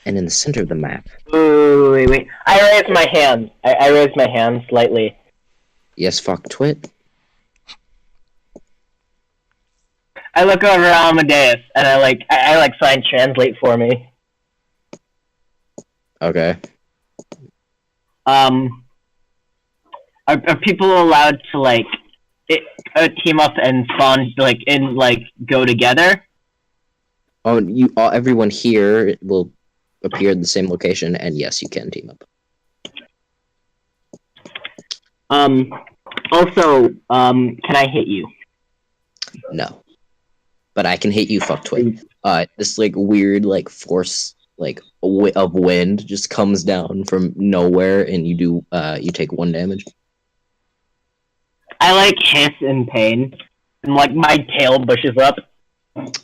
And in the center of the map. Wait. I raised my hand. I raised my hand slightly. Yes, fuck twit. I look over at Amadeus and I sign translate for me. Okay. Are people allowed to team up and spawn go together? Oh, everyone here will appear in the same location, and yes, you can team up. Also, can I hit you? No. But I can hit you, fuck twit. This weird force of wind just comes down from nowhere, and you take 1 damage. I hiss in pain, and my tail bushes up.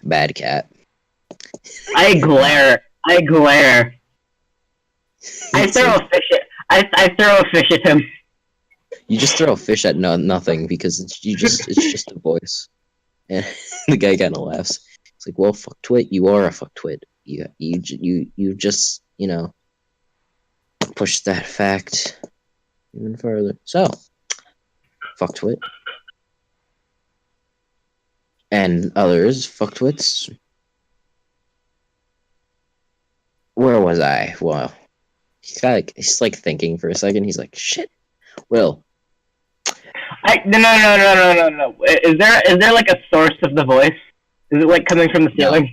Bad cat. I glare. I throw a fish at. I throw a fish at him. You just throw a fish at nothing because it's just a voice. And the guy kind of laughs. It's like, well, fuck twit, you are a fuck twit. You just push that fact even further. So, fuck twit. And others, fuck twits. Where was I? Well, he's thinking for a second. He's like, shit. Well, No. Is there a source of the voice? Is it coming from the ceiling? No,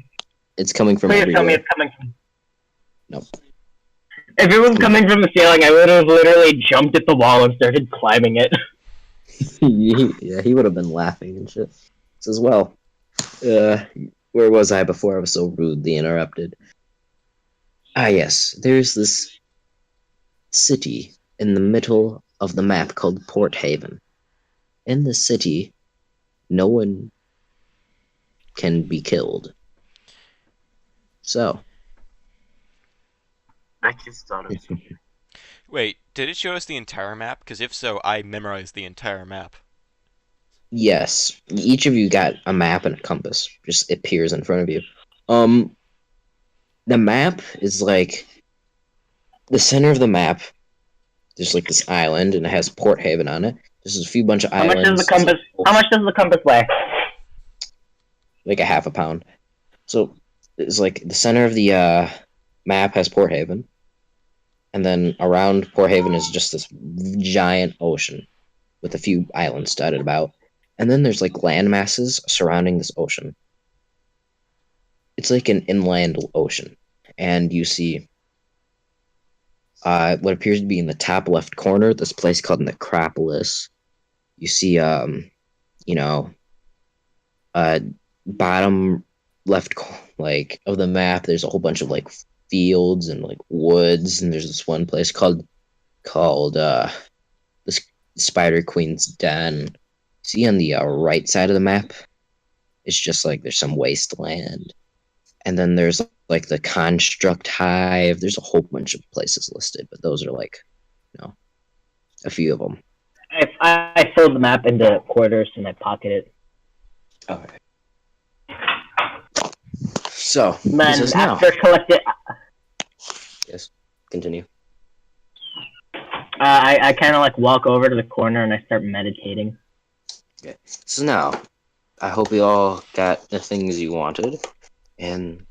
it's coming from Please everywhere. tell me it's coming from. Nope. If it was coming from the ceiling, I would have literally jumped at the wall and started climbing it. Yeah, he would have been laughing and shit. Says, well, where was I before I was so rudely interrupted? Ah, yes, there's this city in the middle of the map called Port Haven. In the city, no one can be killed. So. I just thought of something. Wait, did it show us the entire map? Because if so, I memorized the entire map. Yes, each of you got a map and a compass. Just appears in front of you. The map is the center of the map. There's this island, and it has Port Haven on it. There's a few bunch of islands. How much does the compass weigh? Like a half a pound. So it's the center of the map has Port Haven, and then around Port Haven is just this giant ocean with a few islands dotted about. And then there's land masses surrounding this ocean. It's like an inland ocean. And you see what appears to be in the top left corner, this place called Necropolis. You see bottom left of the map, there's a whole bunch of fields and woods, and there's this one place called the Spider Queen's Den. See on the right side of the map, it's just there's some wasteland, and then there's the Construct Hive. There's a whole bunch of places listed, but those are a few of them. I filled the map into quarters and I pocket it. Okay. So, then after collecting, yes, continue. I kind of walk over to the corner and I start meditating. Okay. So now, I hope you all got the things you wanted, and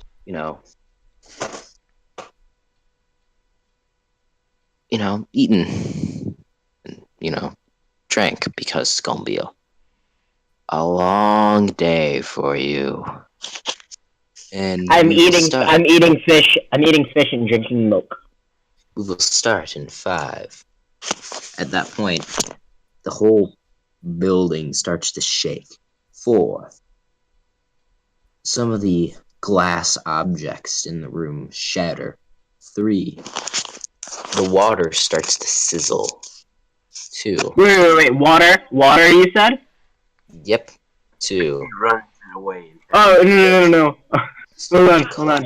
eaten, and drank, because it's gonna be a long day for you. And I'm eating fish and drinking milk. We will start in 5. At that point, the whole building starts to shake. 4. Some of the glass objects in the room shatter. 3. The water starts to sizzle. 2. Wait. Water, you said? Yep. 2. He runs away. Oh, no. Hold on.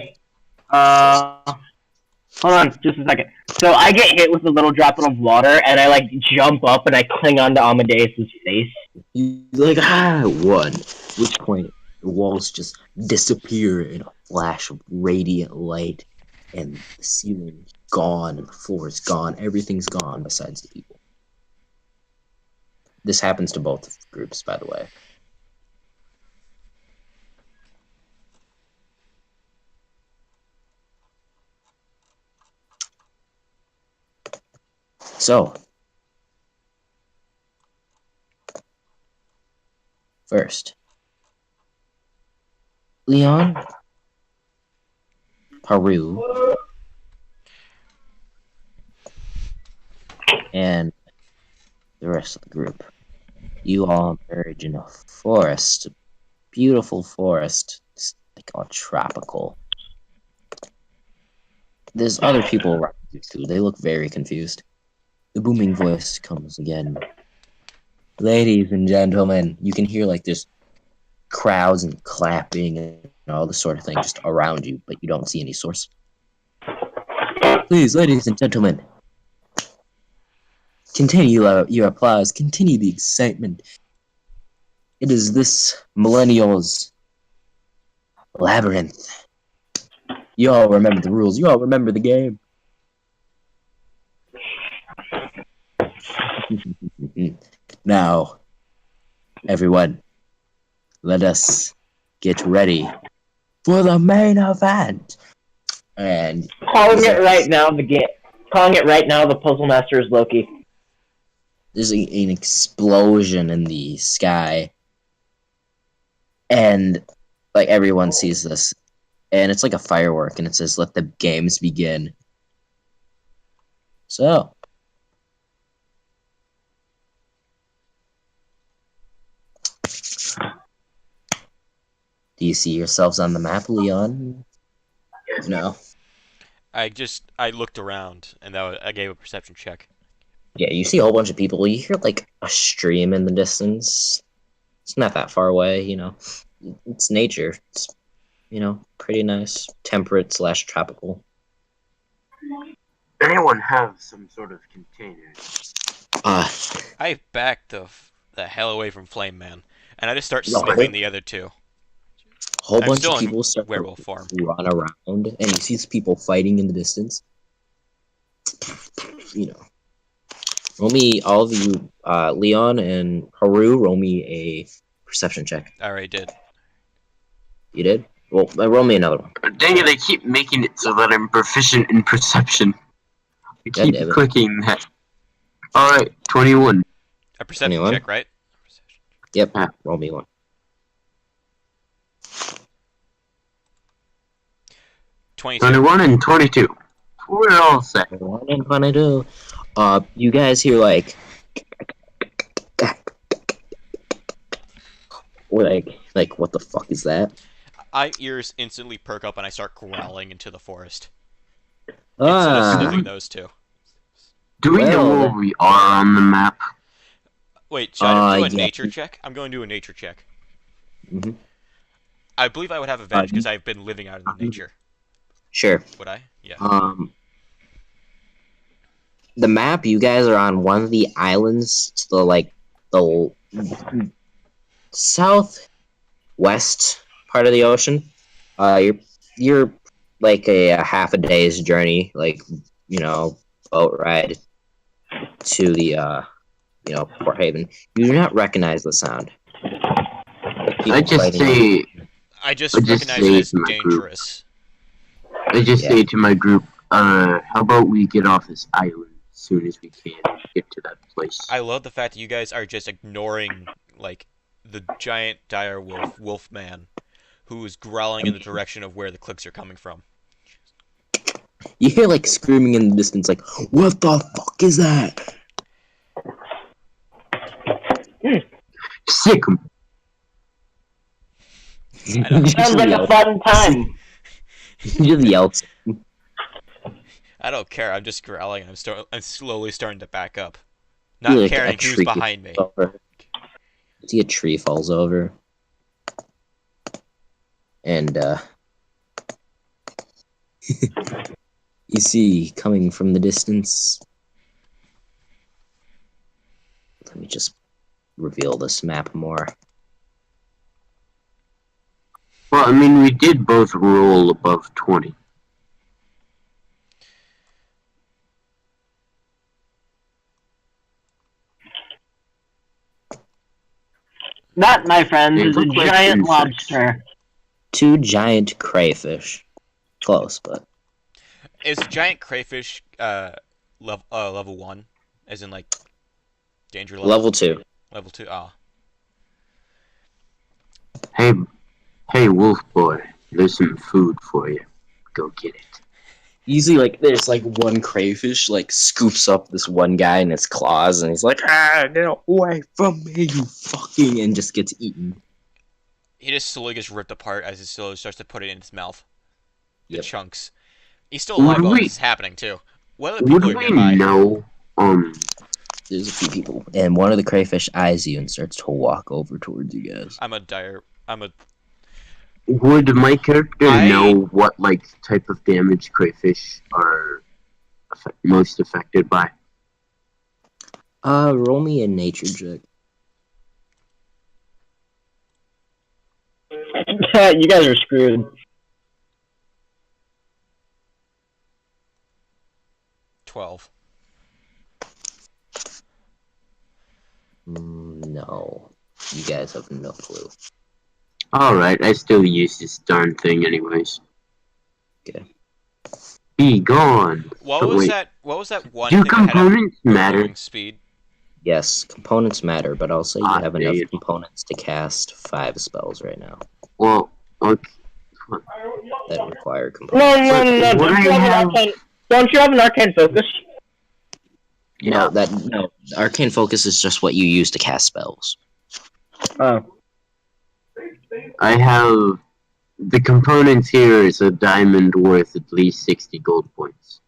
Hold on, just a second. So I get hit with a little droplet of water, and I, like, jump up, and I cling onto Amadeus' face. You like, 1. At which point, the walls just disappear in a flash of radiant light, and the ceiling is gone, and the floor is gone. Everything's gone besides the people. This happens to both groups, by the way. So, first, Leon, Haru, and the rest of the group. You all emerge in a forest, a beautiful forest. It's like all tropical. There's other people around you too. They look very confused. The booming voice comes again. Ladies and gentlemen, you can hear like there's crowds and clapping and all this sort of thing just around you, but you don't see any source. Please, ladies and gentlemen, continue your applause. Continue the excitement. It is this millennial's Labyrinth. You all remember the rules. You all remember the game. Now, everyone, let us get ready for the main event. And Calling it right now, the Puzzle Master is Loki. there's an explosion in the sky, and like everyone sees this, and it's like a firework, and it says, "Let the games begin." So, do you see yourselves on the map, Leon? No. I looked around, and I gave a perception check. Yeah, you see a whole bunch of people. You hear like a stream in the distance. It's not that far away, you know. It's nature. It's, pretty nice. Temperate / tropical. Anyone have some sort of container? I backed the hell away from Flame Man, and I just start No, smithing the other two. A whole I'm bunch still of in people start werewolf to form. run around, and you see people fighting in the distance. Roll me, all of you, Leon and Haru, roll me a perception check. I already did. You did? Well, roll me another one. Dang it, I keep making it so that I'm proficient in perception. I God keep damn it. clicking that. Alright, 21. A perception 21? check, right? Yep, roll me one. 22. 21 and 22. We're all set. 1 and 22. You guys hear like what the fuck is that? My ears instantly perk up and I start growling into the forest. Instead of sniffing those two. Do we know Well, where we are on the map? Wait, should I do a yeah. nature check? I'm going to do a nature check. Mhm. I believe I would have advantage because I've been living out in the nature. Sure. Would I? Yeah. The map, you guys are on one of the islands to the southwest part of the ocean. You're like a half a day's journey, boat ride to the Port Haven. You do not recognize the sound. I just say recognize it as dangerous. I just say to my group, how about we get off this island as soon as we can get to that place? I love the fact that you guys are just ignoring, like, the giant dire wolf man, who is growling in the direction of where the clicks are coming from. You hear, like, screaming in the distance, like, what the fuck is that? Sick 'em. I know. Sounds like a fun time. You just yell. I don't care. I'm just growling. I'm slowly starting to back up, See, not like a caring who's tree behind me. falls over. See a tree falls over, and you see coming from the distance. Let me just reveal this map more. Well, I mean, we did both roll above 20. That, my friends, They is a look like giant insects. lobster. 2 giant crayfish. Close, but Is giant crayfish level 1, as in like danger level? level 2. Level 2. Ah. Hey, wolf boy, there's some food for you. Go get it. Usually, like, there's like one crayfish like scoops up this one guy in its claws, and he's like, get away from me, you fucking, and just gets eaten. He just slowly gets ripped apart as he slowly starts to put it in his mouth. The Yep. chunks. He's still alive while this is happening too. What other Would people are we nearby? know, There's a few people, and one of the crayfish eyes you and starts to walk over towards you guys. would my character I- know what, like, type of damage crayfish are most affected by? Roll me a nature check. You guys are screwed. 12. No, you guys have no clue. Alright, I still use this darn thing anyways. Okay. Be gone! What But was wait, that? What was that one do thing that had a components matter? moving speed? Yes, components matter, but I'll say you have enough dude. components to cast 5 spells right now Well, okay. that require No, components. no, no, no. What Don't do you I have an have? arcane? Don't you have an arcane focus? No, arcane focus is just what you use to cast spells. Oh. I have the components here is a diamond worth at least 60 gold points.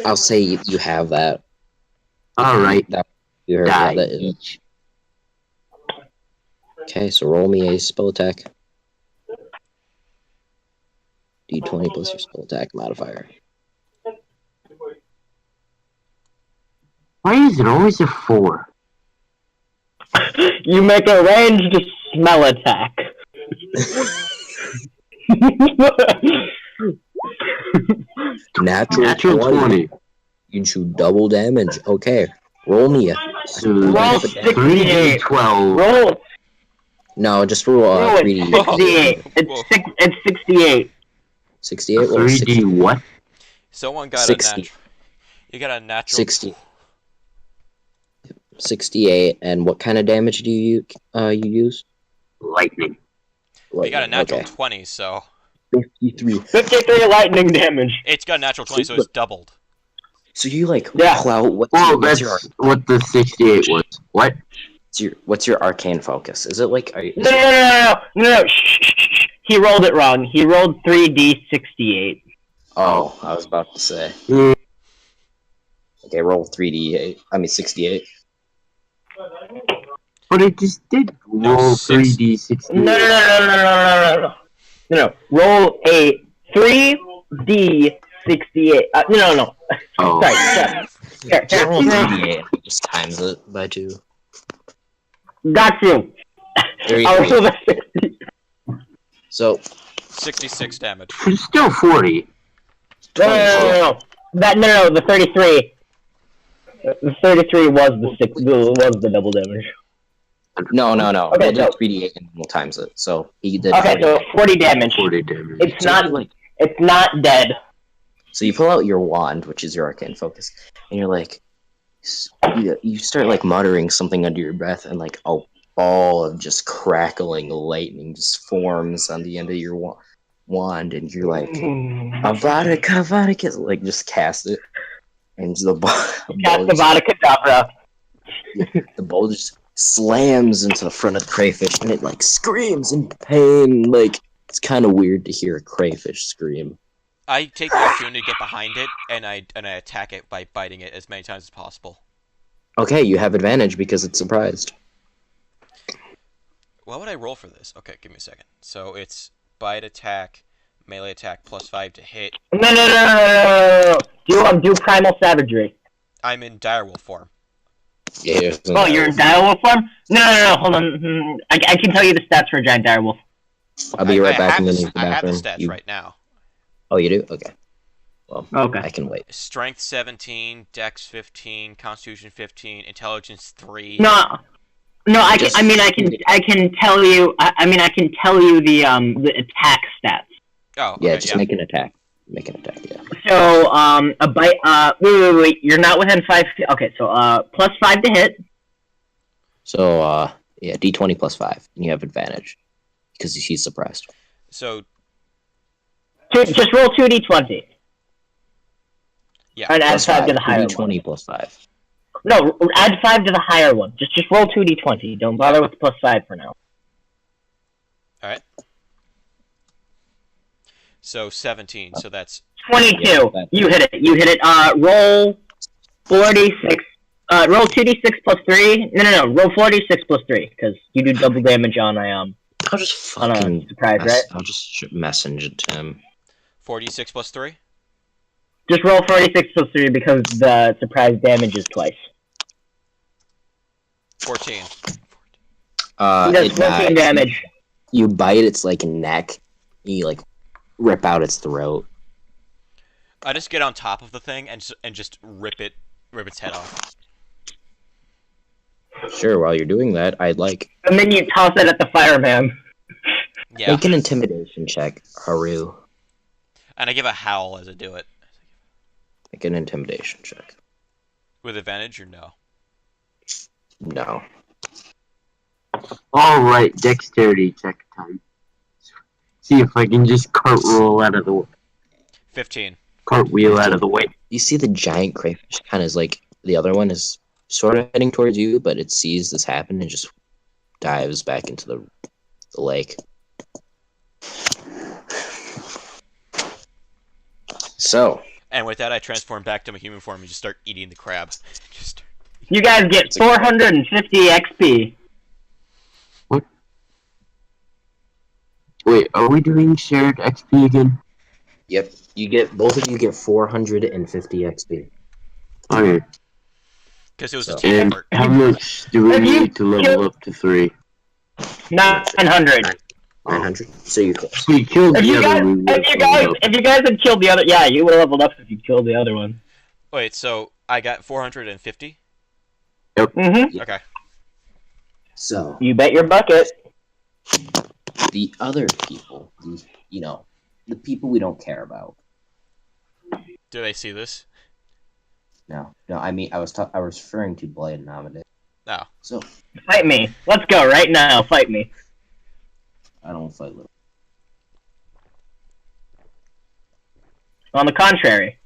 I'll say you have that. Alright, You heard die that is. each. Okay, so roll me a spell attack. D20 plus your spell attack modifier. Why is it always a 4? You make a ranged smell attack. Natural, Natural 20. You shoot double damage. Okay, roll me a. So Roll 3d12. Roll. No, just roll Roll 3d. 68. It's 68. 68. Roll 3d what? Someone got 60. a natural. You got a natural. 60. 68. And what kind of damage do you use? Lightning. You got a natural Okay. 20, so 53. 53 lightning damage. it's got a natural 20, so it's doubled. So you like Yeah. plow. Well, that's what the 68 was. What? What's your arcane focus? Is it like? No. Shh. He rolled it wrong. He rolled 3d68. Oh, I was about to say. Yeah. Okay, roll 3d8. I mean 68. But it just did No, roll 6. 3d68. No. Roll a 3d68. No. Oh. Sorry. Just roll Here. 3d8. Just times it by 2. Got you. 33. I'll roll the 60. So 66 damage. It's still 40. No. The 33. The 33 was the double damage. no. Okay, We'll do so- 3d8 and we'll times it. So he did. Okay, 40. so 40 damage. 40 damage. It's So not. like, It's not dead. so you pull out your wand, which is your arcane focus, and you're like, you start like muttering something under your breath, and like a ball of just crackling lightning just forms on the end of your wand, and you're like, Avada, like just cast it, and the Cast ball, the Vada Kedavra. the ball just slams into the front of the crayfish, and it like screams in pain. Like it's kind of weird to hear a crayfish scream. I take the opportunity to get behind it, and I attack it by biting it as many times as possible. Okay, you have advantage because it's surprised. What would I roll for this? Okay, give me a second. So it's bite attack, melee attack +5 to hit. No. Do primal savagery. I'm in direwolf form. Yeah. Oh, you're in direwolf form? No. Hold on. I can tell you the stats for a giant direwolf. I'll be right back in the I have the bathroom. stats right now. Oh, you do? Okay. Well, Okay. I can wait. Strength 17, Dex 15, Constitution 15, Intelligence 3. No. I can tell you. I can tell you the attack stats. Oh, okay, Yeah, just make an attack. Make an attack. Yeah. So a bite. Wait. You're not within 5 feet. Okay, so +5 to hit. So yeah, D20 +5, and you have advantage because he's suppressed. So Just roll 2d20. yeah, And add 5 to the higher D20 one. +5. No, add 5 to the higher one. Just roll 2d20. Don't bother with +5 for now. all right. So 17. So that's 22. Yeah, You hit it. Roll 4d6. Roll 2d6 +3. No. Roll 4d6 +3 because you do double damage on a I'll just on a fucking surprise, right? I'll just message it to him. 46 +3. Just roll 4d6 +3 because the surprise damage is twice. 14. He does It 14 dies. damage. You bite its like neck. You like rip out its throat. I just get on top of the thing and just rip its head off. Sure. While you're doing that, I'd like And then you toss it at the fireman. Yeah. make an intimidation check, Haru. And I give a howl as I do it. Make an intimidation check. With advantage or no? No. Alright, dexterity check time. See if I can just cartwheel out of the 15. cartwheel out of the way. You see the giant crayfish kind of is like the other one is sort of heading towards you, but it sees this happen and just dives back into the lake. So, And with that, I transform back to my human form and just start eating the crab. Just You guys get 450 XP. Wait, are we doing shared XP again? yep, both of you get 450 XP. Okay. because it was a So- team And effort. how much do we Have you need to level killed- up to 3? 900. 900. So you If we killed If the you other, guys, we would have leveled up. if you guys had killed the other, yeah, you would have leveled up if you killed the other one. Wait, so I got 450? Mm-hmm. Okay. So You bet your bucket. the other people, the people we don't care about. Do they see this? No. I mean I was referring to Blade and Amadeo. No. So Fight me. Let's go right now. Fight me. I don't fight little. On the contrary.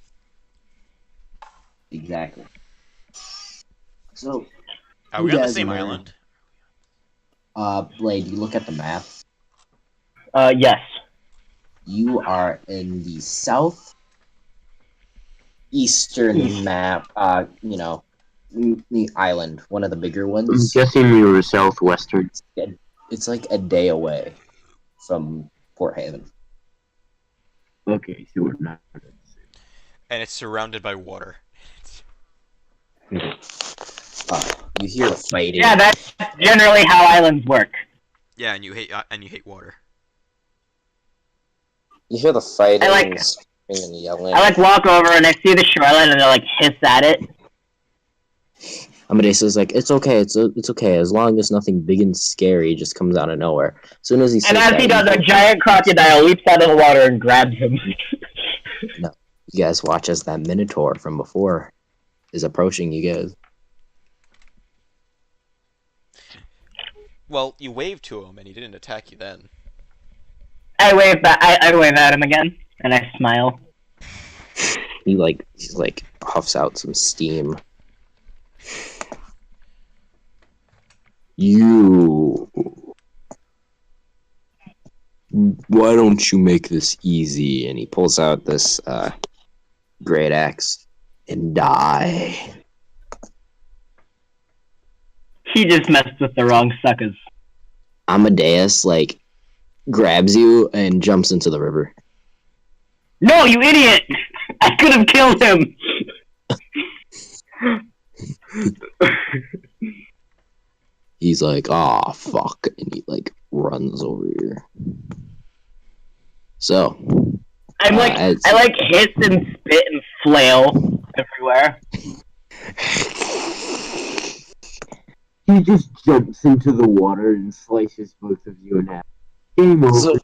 Exactly. So Are we on the guys same are- island? Blade, you look at the map. Yes. You are in the southeastern map. The island, one of the bigger I'm ones. guessing we were southwestern. It's like a day away from Port Haven. Okay, so we're not. And it's surrounded by water. You hear fighting. Yeah, that's generally how islands work. Yeah, and you hate water. You hear the fighting I like- and screaming and yelling. I walk over and I see the shoreline and I hiss at it. Amadeus is like, it's okay, it's okay, as long as nothing big and scary just comes out of nowhere. As soon as he says And as that, he does, a giant crocodile leaps out of the water and grabs him. you guys watch as that Minotaur from before is approaching you guys. Well, you waved to him and he didn't attack you then. I wave back. I wave at him again, and I smile. He's like puffs out some steam. why don't you make this easy? And he pulls out this great axe and die. He just messed with the wrong suckers. Amadeus like grabs you and jumps into the river. No, you idiot! I could have killed him! He's like, "Ah, fuck," and he like runs over here. So, I hiss and spit and flail everywhere. He just jumps into the water and slices both of you in half. Game over. So,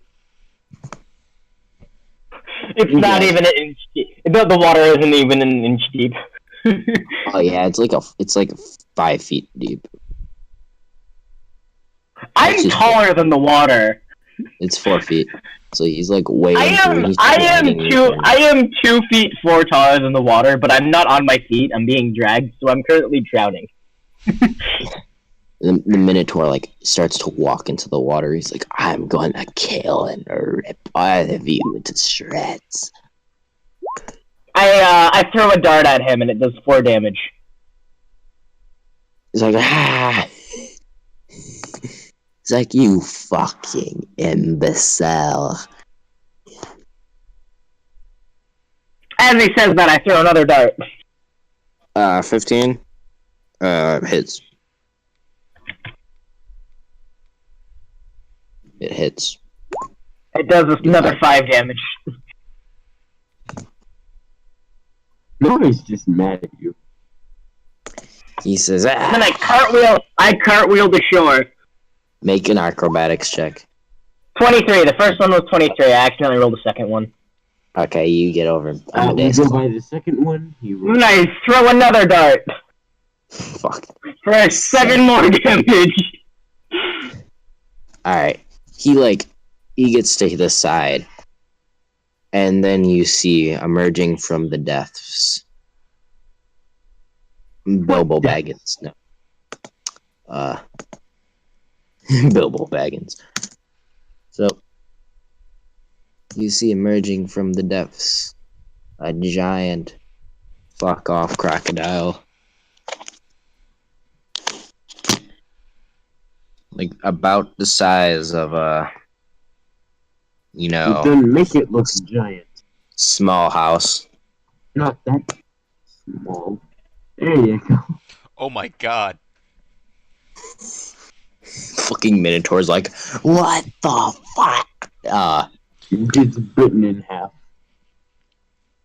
It's not even an inch deep. The water isn't even an inch deep. oh yeah, it's like 5 feet deep. I'm taller than the water. It's 4 feet. So he's like way. I am 2 feet 4 taller than the water, but I'm not on my feet. I'm being dragged, so I'm currently drowning. The Minotaur like starts to walk into the water. He's like, "I'm going to kill and rip all of you into shreds." I throw a dart at him and it does 4 damage. He's like, "Ah!" He's like, "You fucking imbecile." As he says that, I throw another dart. 15. Hits. It hits. It does another 5 damage. No, he's just mad at you. He says, "Ah!" And then I cartwheel to shore. Make an acrobatics check. 23. The first one was 23. I accidentally rolled the second one. Okay, you get over. We go by the second one. He rolls. Nice. Throw another dart. Fuck. For 7 more damage. Alright. He gets to the side. And then you see emerging from the depths Bilbo Baggins. No. Bilbo Baggins. So you see emerging from the depths a giant fuck off crocodile. Like about the size of Then make it look giant. small house. Not that small. There you go. Oh my god. Fucking Minotaur's like, "What the fuck?" Gets bitten in half.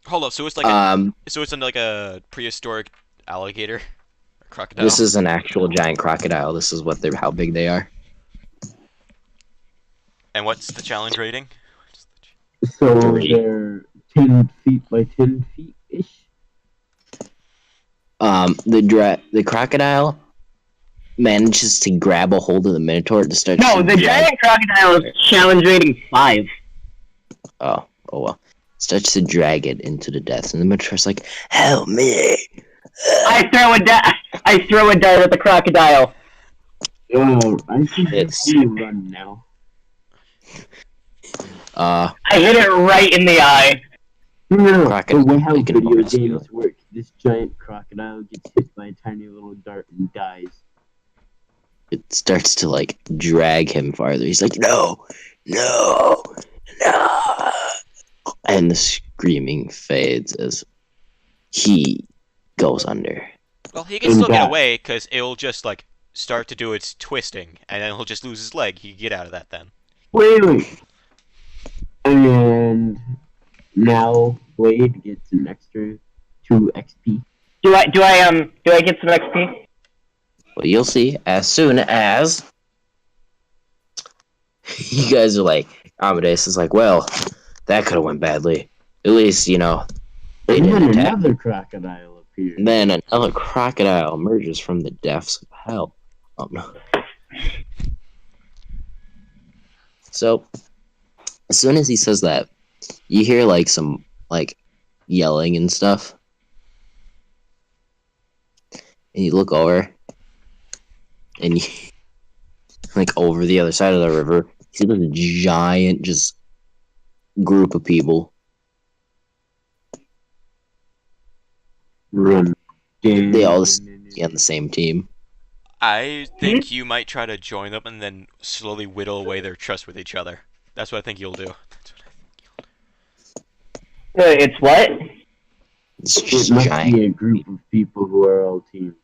Hold up, so it's like like a prehistoric alligator or crocodile. This is an actual giant crocodile. This is how big they are. And what's the challenge rating? So 3. they're 10 feet by 10 feet ish. The crocodile manages to grab a hold of the Minotaur to start. No, the giant crocodile is challenge rating 5. Oh well. Starts to drag it into the depths, and the Minotaur's like, "Help me!" I throw a dart at the crocodile. Oh, I should see you run now. I hit it right in the eye. No. Crocodile The way how taking video bonus skill. games work, this giant crocodile gets hit by a tiny little dart and dies. It starts to like drag him farther. He's like, "No, no, no!" And the screaming fades as he goes under. Well, he can still get away because it'll just like start to do its twisting, and then he'll just lose his leg. He can get out of that then. Wait. And now Blade gets an extra 2 XP. Do I get some XP? Well, you'll see as soon as you guys are like, Amadeus is like, "Well, that could have went badly. At least, they And didn't then attack." another crocodile appears. And then another crocodile emerges from the depths of hell. Oh no. So, as soon as he says that, you hear like some like yelling and stuff. And you look over, and you, like over the other side of the river, See this giant just group of people. Run. They all be on the same team. I think you might try to join them and then slowly whittle away their trust with each other. That's what I think you'll do. It's what? It's It just must giant. be a group of people who are all teams.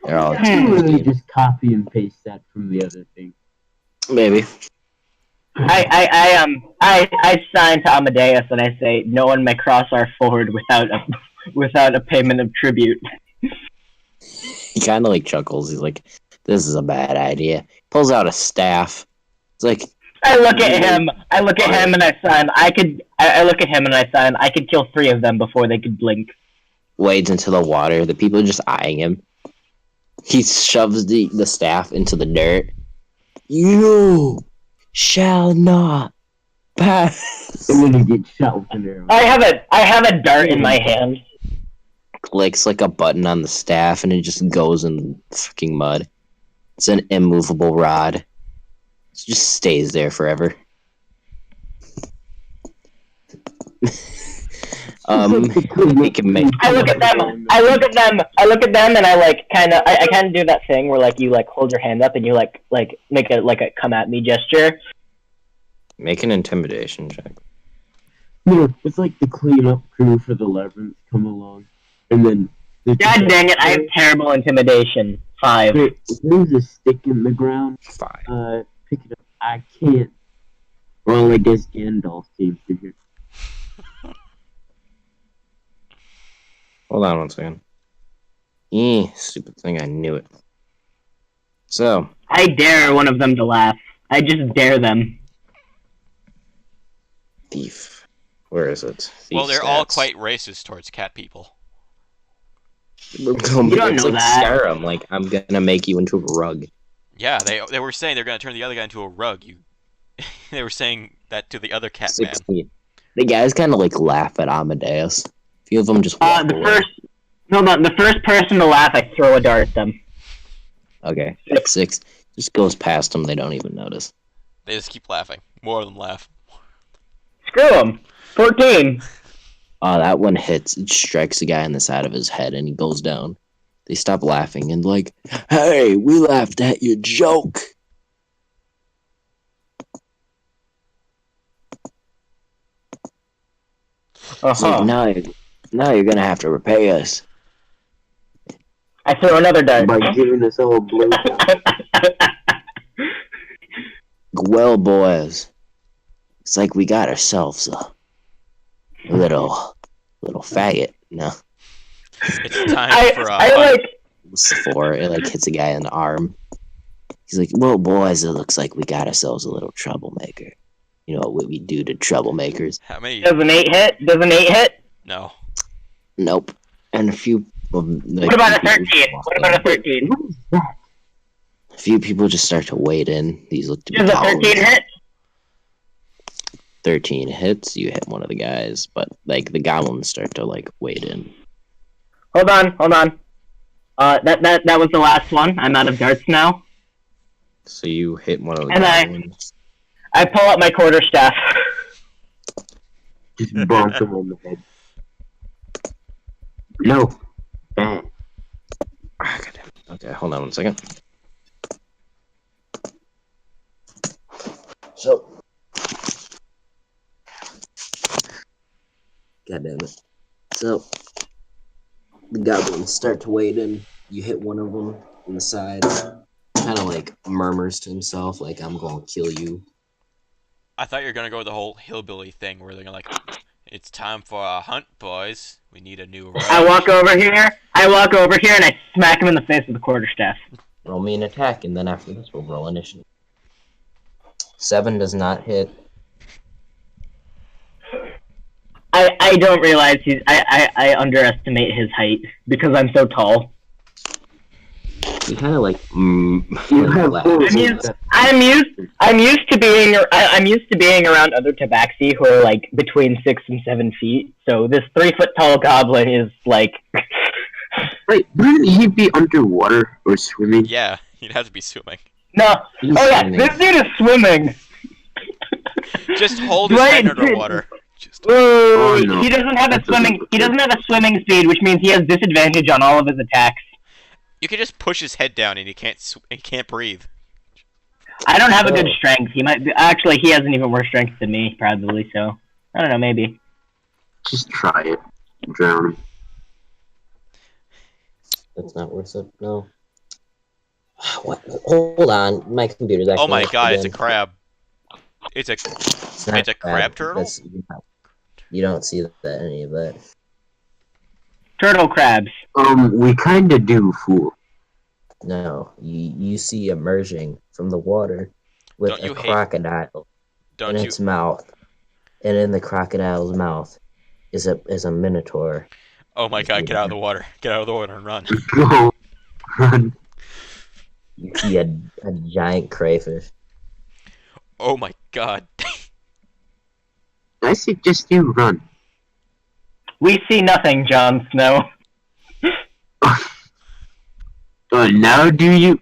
They're all You really team. just copy and paste that from the other thing. Maybe. I sign to Amadeus and I say no one may cross our ford without a payment of tribute. He kind of like chuckles. He's like, "This is a bad idea." Pulls out a staff. It's like, I look at him and I sign. I look at him and I sign. I could kill 3 of them before they could blink. wades into the water. The people are just eyeing him. He shoves the staff into the dirt. You shall not pass. I'm gonna get shot with an arrow. I have a dart in my hand. Clicks like a button on the staff, and it just goes in fucking mud. It's an immovable rod. It just stays there forever. He can make. I look at them, and I kind of do that thing where like you like hold your hand up and you like make a come at me gesture. Make an intimidation check. No, it's like the cleanup crew for the Labyrinth come along, and then God dang it! I have terrible intimidation. 5. There's a stick in the ground. 5. Pick it up. I can't. Well, I guess Gandalf came through here. Hold on one second. Stupid thing, I knew it. So, I dare one of them to laugh. I just dare them. thief. Where is it? Thief Well, they're all stats. quite racist towards cat people. You don't It's know like that. Skyrim, like, I'm gonna make you into a rug. Yeah, they were saying they're gonna turn the other guy into a rug. They were saying that to the other cat man. 16. The guys kind of like laugh at Amadeus. A few of them just walk away. The first person to laugh, I throw a dart at them. Okay, 6 just goes past them. They don't even notice. They just keep laughing. More of them laugh. Screw them. 14. That one hits. It strikes the guy in the side of his head, and he goes down. They stop laughing and like, "Hey, we laughed at your joke." So now you're gonna have to repay us. I throw another dart. By giving us all blue. Well, boys, it's like we got ourselves a little faggot. No, It's time for a hunt. it's 4. It like hits a guy in the arm. He's like, "Well, boys, it looks like we got ourselves a little troublemaker. You know what we do to troublemakers." How many? Does an 8 hit? No. Nope. And a few. What about a 13? A few people just start to wade in. These look to be Does a colonies. 13 hit? 13 hits. You hit one of the guys, but like the goblins start to like wade in. Hold on. That was the last one. I'm out of darts now. So you hit one of the And goblins. I pull out my quarterstaff. Just bonk him on the head. No. Bam. Goddamn. Okay, hold on one second. So, God damn it. So, the goblins start to wade in. You hit one of them in the side. Kind of like murmurs to himself, like, "I'm gonna kill you." I thought you were gonna go with the whole hillbilly thing where they're gonna like, "It's time for a hunt, boys. We need a new rug." I walk over here and I smack him in the face with the quarterstaff. Roll me an attack, and then after this, we'll roll initiative. 7 does not hit. I don't realize I underestimate his height because I'm so tall. You kind of like. Laugh. I'm used to being around other tabaxi who are like between 6 and 7 feet. So this 3-foot tall goblin is like. Wait, wouldn't he be underwater or swimming? Yeah, you'd have to be swimming. No. He's Oh yeah, swimming. this dude is swimming. Just hold his Dwight, head underwater. Just Whoa, no. he doesn't have a That doesn't swimming. look He good. doesn't have a swimming speed, which means he has disadvantage on all of his attacks. you can just push his head down and he can't breathe. I don't have a good Oh. strength. He might. Actually, he has an even worse strength than me, probably. So I don't know. Maybe. Just try it. Drown him. That's not worth it. No. What? Hold on, my computer's acting Oh my up god, it's a again. crab. It's a It's not it's a crab turtle? That's, you don't see that any of that. Turtle crabs. We kinda do, fool. No, you see emerging from the water with Don't a you hate- crocodile Don't in you its mouth, and in the crocodile's mouth is a minotaur. Oh my god, get out of the water. Get out of the water and run. Go. Run. You see a giant crayfish. Oh my god. I suggest you run. We see nothing, Jon Snow. Now do you?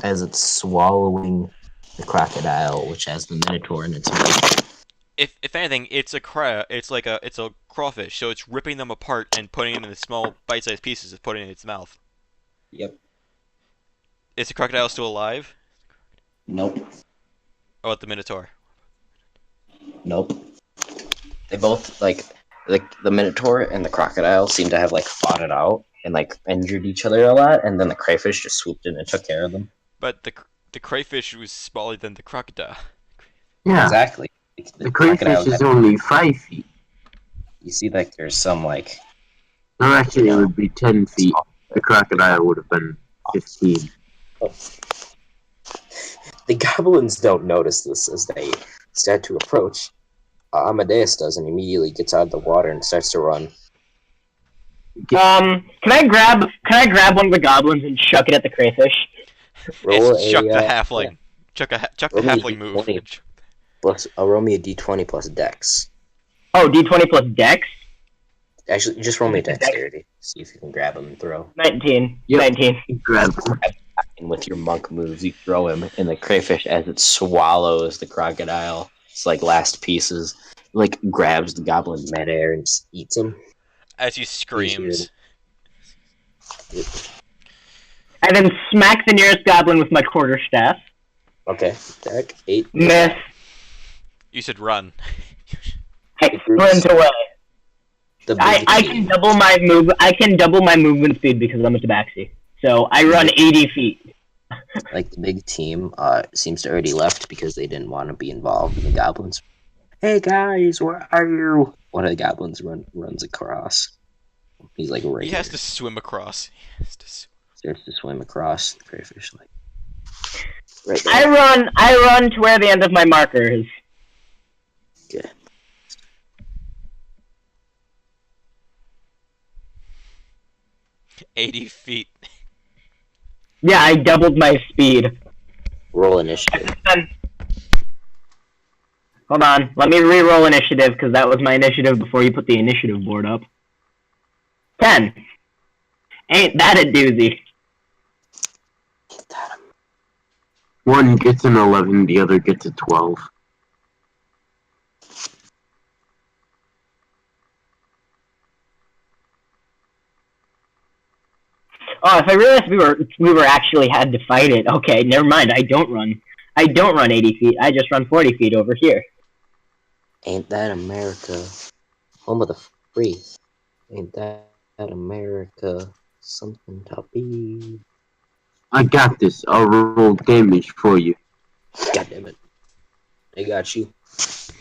As it's swallowing the crocodile, which has the minotaur in its mouth. If anything, it's a crab. It's a crawfish. So it's ripping them apart and putting them in the small bite-sized pieces and putting it in its mouth. Yep. Is the crocodile still alive? Nope. Or about the minotaur? Nope. They both like the minotaur and the crocodile seem to have like fought it out and like injured each other a lot, and then the crayfish just swooped in and took care of them. But the crayfish was smaller than the crocodile. Yeah. Exactly. The crayfish is only 5 feet. You see, like there's some like No, actually, it would be 10 feet. The crocodile would have been 15. The goblins don't notice this as they start to approach. Amadeus does and immediately gets out of the water and starts to run. Can I grab one of the goblins and chuck it at the crayfish? Roll It's chuck the a, halfling. yeah. Chuck the Roll me a halfling move. D20. Plus, roll me a d20 plus dex. Oh, D20 plus Dex. Actually, just roll me a dexterity. See if you can grab him and throw. 19. Yep. 19. Grab. and with your monk moves, you throw him, and the crayfish, as it swallows the crocodile, it's like last pieces, like grabs the goblin midair and just eats him. As he screams. I then smack the nearest goblin with my quarterstaff. Okay, deck 8. Miss. You should run. I sprint away. The I can double my move. I can double my movement speed because I'm a tabaxi. So I run 80 feet. Like the big team seems to already left because they didn't want to be involved in the goblins. Hey guys, where are you? One of the goblins runs across. He's like right He has here. to swim across. Starts to swim across the crayfish like right there. I run to where the end of my marker is. Okay. 80 feet. Yeah, I doubled my speed. Roll initiative. Hold on, let me re-roll initiative because that was my initiative before you put the initiative board up. 10. Ain't that a doozy? One gets an 11, the other gets a 12. Oh, if I realized we were actually had to fight it. Okay, never mind. I don't run 80 feet. I just run 40 feet over here. Ain't that America? Home of the free. Ain't that America? Something to be. I got this. I'll roll damage for you. God damn it. I got you.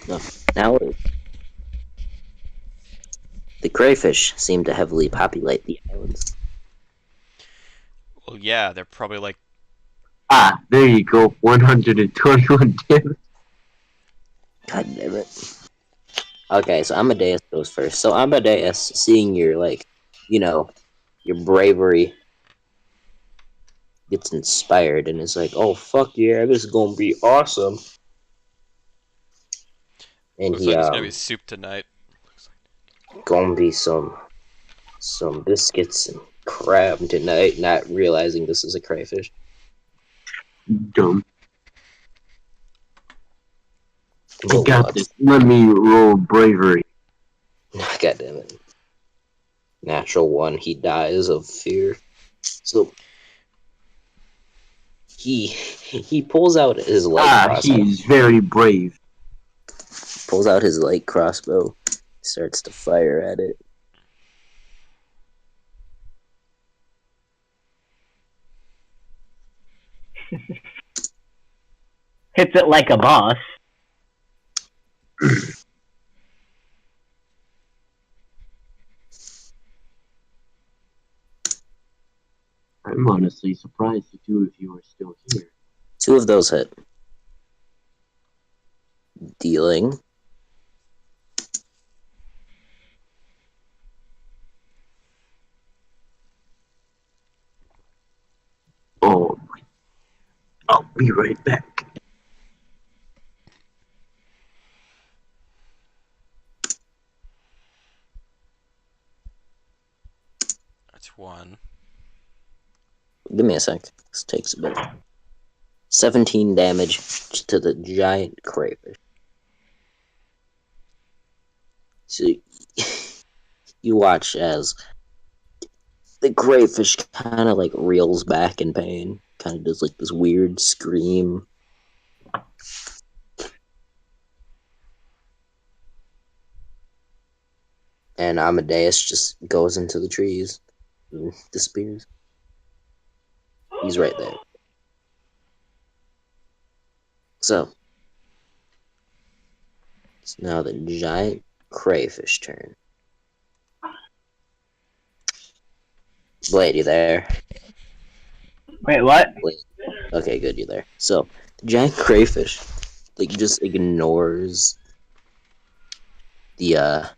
No. Now the crayfish seem to heavily populate the islands. Well, yeah, they're probably like. Ah, there you go. 121 damage. God damn it. Okay, so Amadeus goes first. So Amadeus, seeing your, like, you know, your bravery, gets inspired and is like, oh, fuck yeah, this is gonna be awesome. And Looks he, like it's gonna be soup tonight. gonna be some biscuits and crab tonight, not realizing this is a crayfish. Dumb. I Oh got god. this. Let me roll bravery. God damn it. Natural 1, he dies of fear. So he pulls out his light crossbow. He's very brave. Pulls out his light crossbow, starts to fire at it. Hits it like a boss. I'm honestly surprised the two of you are still here. 2 of those hit. Dealing Oh, I'll be right back. That's 1. Give me a sec. This takes a bit. 17 damage to the giant crayfish. So you watch as the crayfish kind of like reels back in pain. Kind of does like this weird scream. And Amadeus just goes into the trees and disappears. He's right there. So, it's now the giant crayfish turn. Blade, you there? Wait, what? Blade. Okay, good, you're there. So, the giant crayfish, like, just ignores the,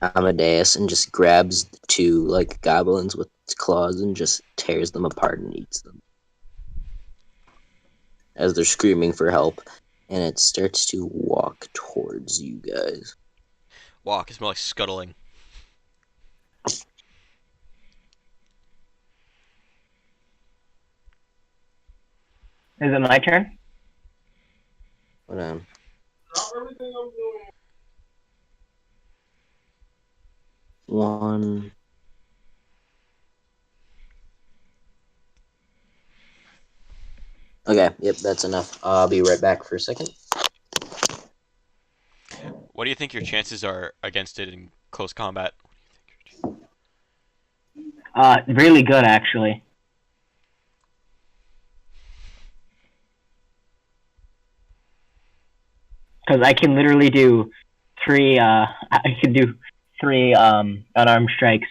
Amadeus and just grabs the 2, like, goblins with its claws and just tears them apart and eats them. As they're screaming for help, and it starts to walk towards you guys. Walk is more like scuttling. Is it my turn? Hold on. One. Okay, yep, that's enough. I'll be right back for a second. What do you think your chances are against it in close combat? Really good, actually. Because I can literally do 3, I can do 3, unarmed strikes.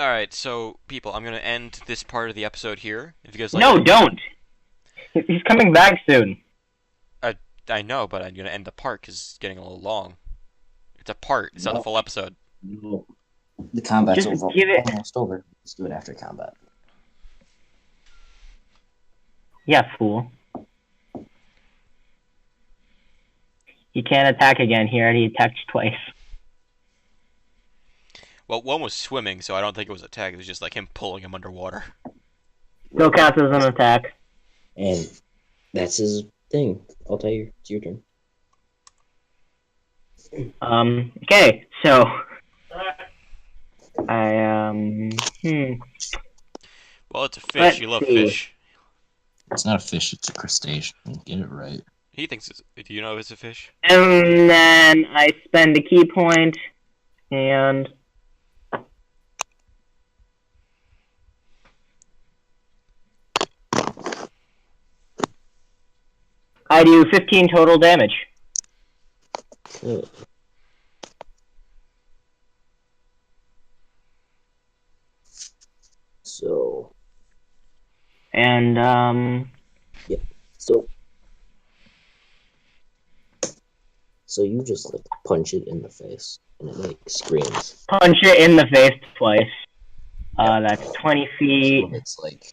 Alright, so, people, I'm going to end this part of the episode here. If you guys like No, it, don't! He's coming back soon. I know, but I'm going to end the part because it's getting a little long. It's a part. It's not a full episode. No. The combat's Just over. give it- Almost over. Let's do it after combat. Yeah, fool. He can't attack again. He already attacked twice. Well, 1 was swimming, so I don't think it was attack. It was just like him pulling him underwater. Still counts as an attack. And that's his thing. I'll tell you. It's your turn. Okay, so... Well, it's a fish. Let's You love see. fish. It's not a fish, it's a crustacean. Get it right. He thinks it's... Do you know if it's a fish? And then I spend a key point, and... I do 15 total damage. Good. So, And, so, so you just like punch it in the face, and it like screams. punch it in the face twice. That's 20 feet. So it's like,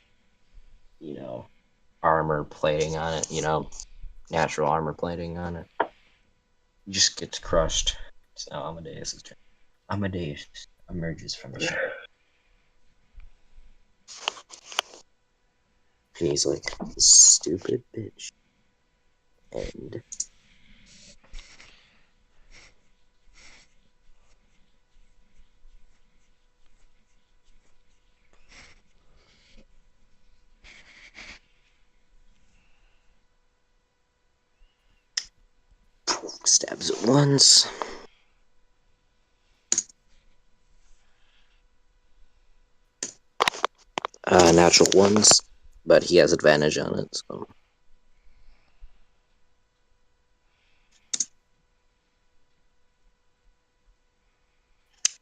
armor plating on it. Natural armor plating on it. just gets crushed. It's now Amadeus' turn. Amadeus emerges from the shadow. And he's like, stupid bitch. And stabs it once. Natural ones, but he has advantage on it, so.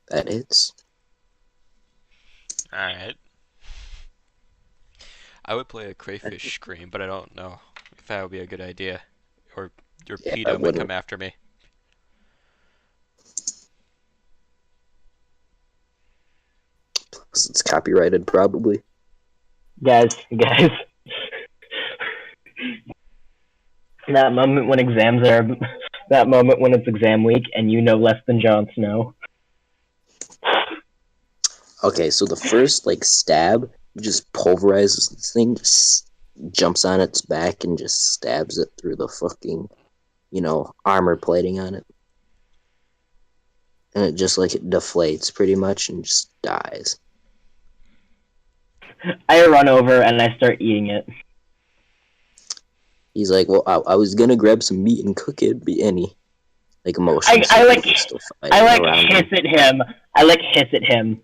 That hits. Alright. I would play a crayfish scream, but I don't know if that would be a good idea. Or your Yeah, I Pt1 might come wouldn't. after me. Plus it's copyrighted, probably. Guys. That moment when that moment when it's exam week and you know less than Jon Snow. Okay, so the first, stab just pulverizes this thing, just jumps on its back and just stabs it through the fucking, armor plating on it. And it just, it deflates pretty much and just dies. I run over and I start eating it. He's like, well, I was gonna grab some meat and cook it, and he, emotions. Still I around hiss him. at him. Hiss at him.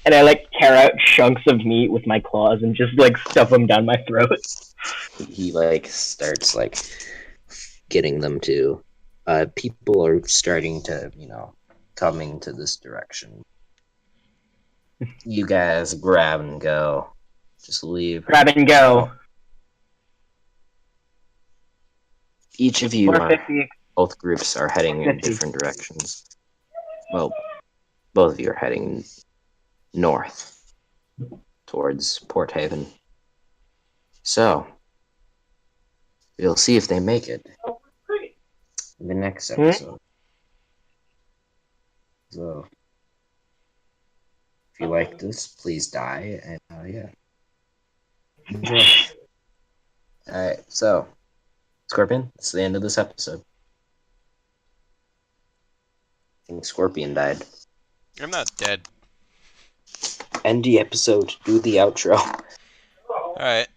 And I tear out chunks of meat with my claws and just stuff them down my throat. He starts getting them to. People are starting to coming to this direction. You guys grab and go. Just leave. Grab and go. Each of you, 450. both groups are heading in 450. different directions. Well, both of you are heading north towards Port Haven. So, we'll see if they make it in the next episode. So, if you like this, please die, and yeah. Enjoy. Alright, so, Scorpion, it's the end of this episode. I think Scorpion died. I'm not dead. End the episode, do the outro. Alright.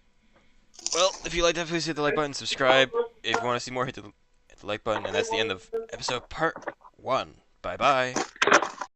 Well, if you liked that, please hit the like button, subscribe. If you want to see more, hit the like button, and that's the end of episode part 1. Bye-bye.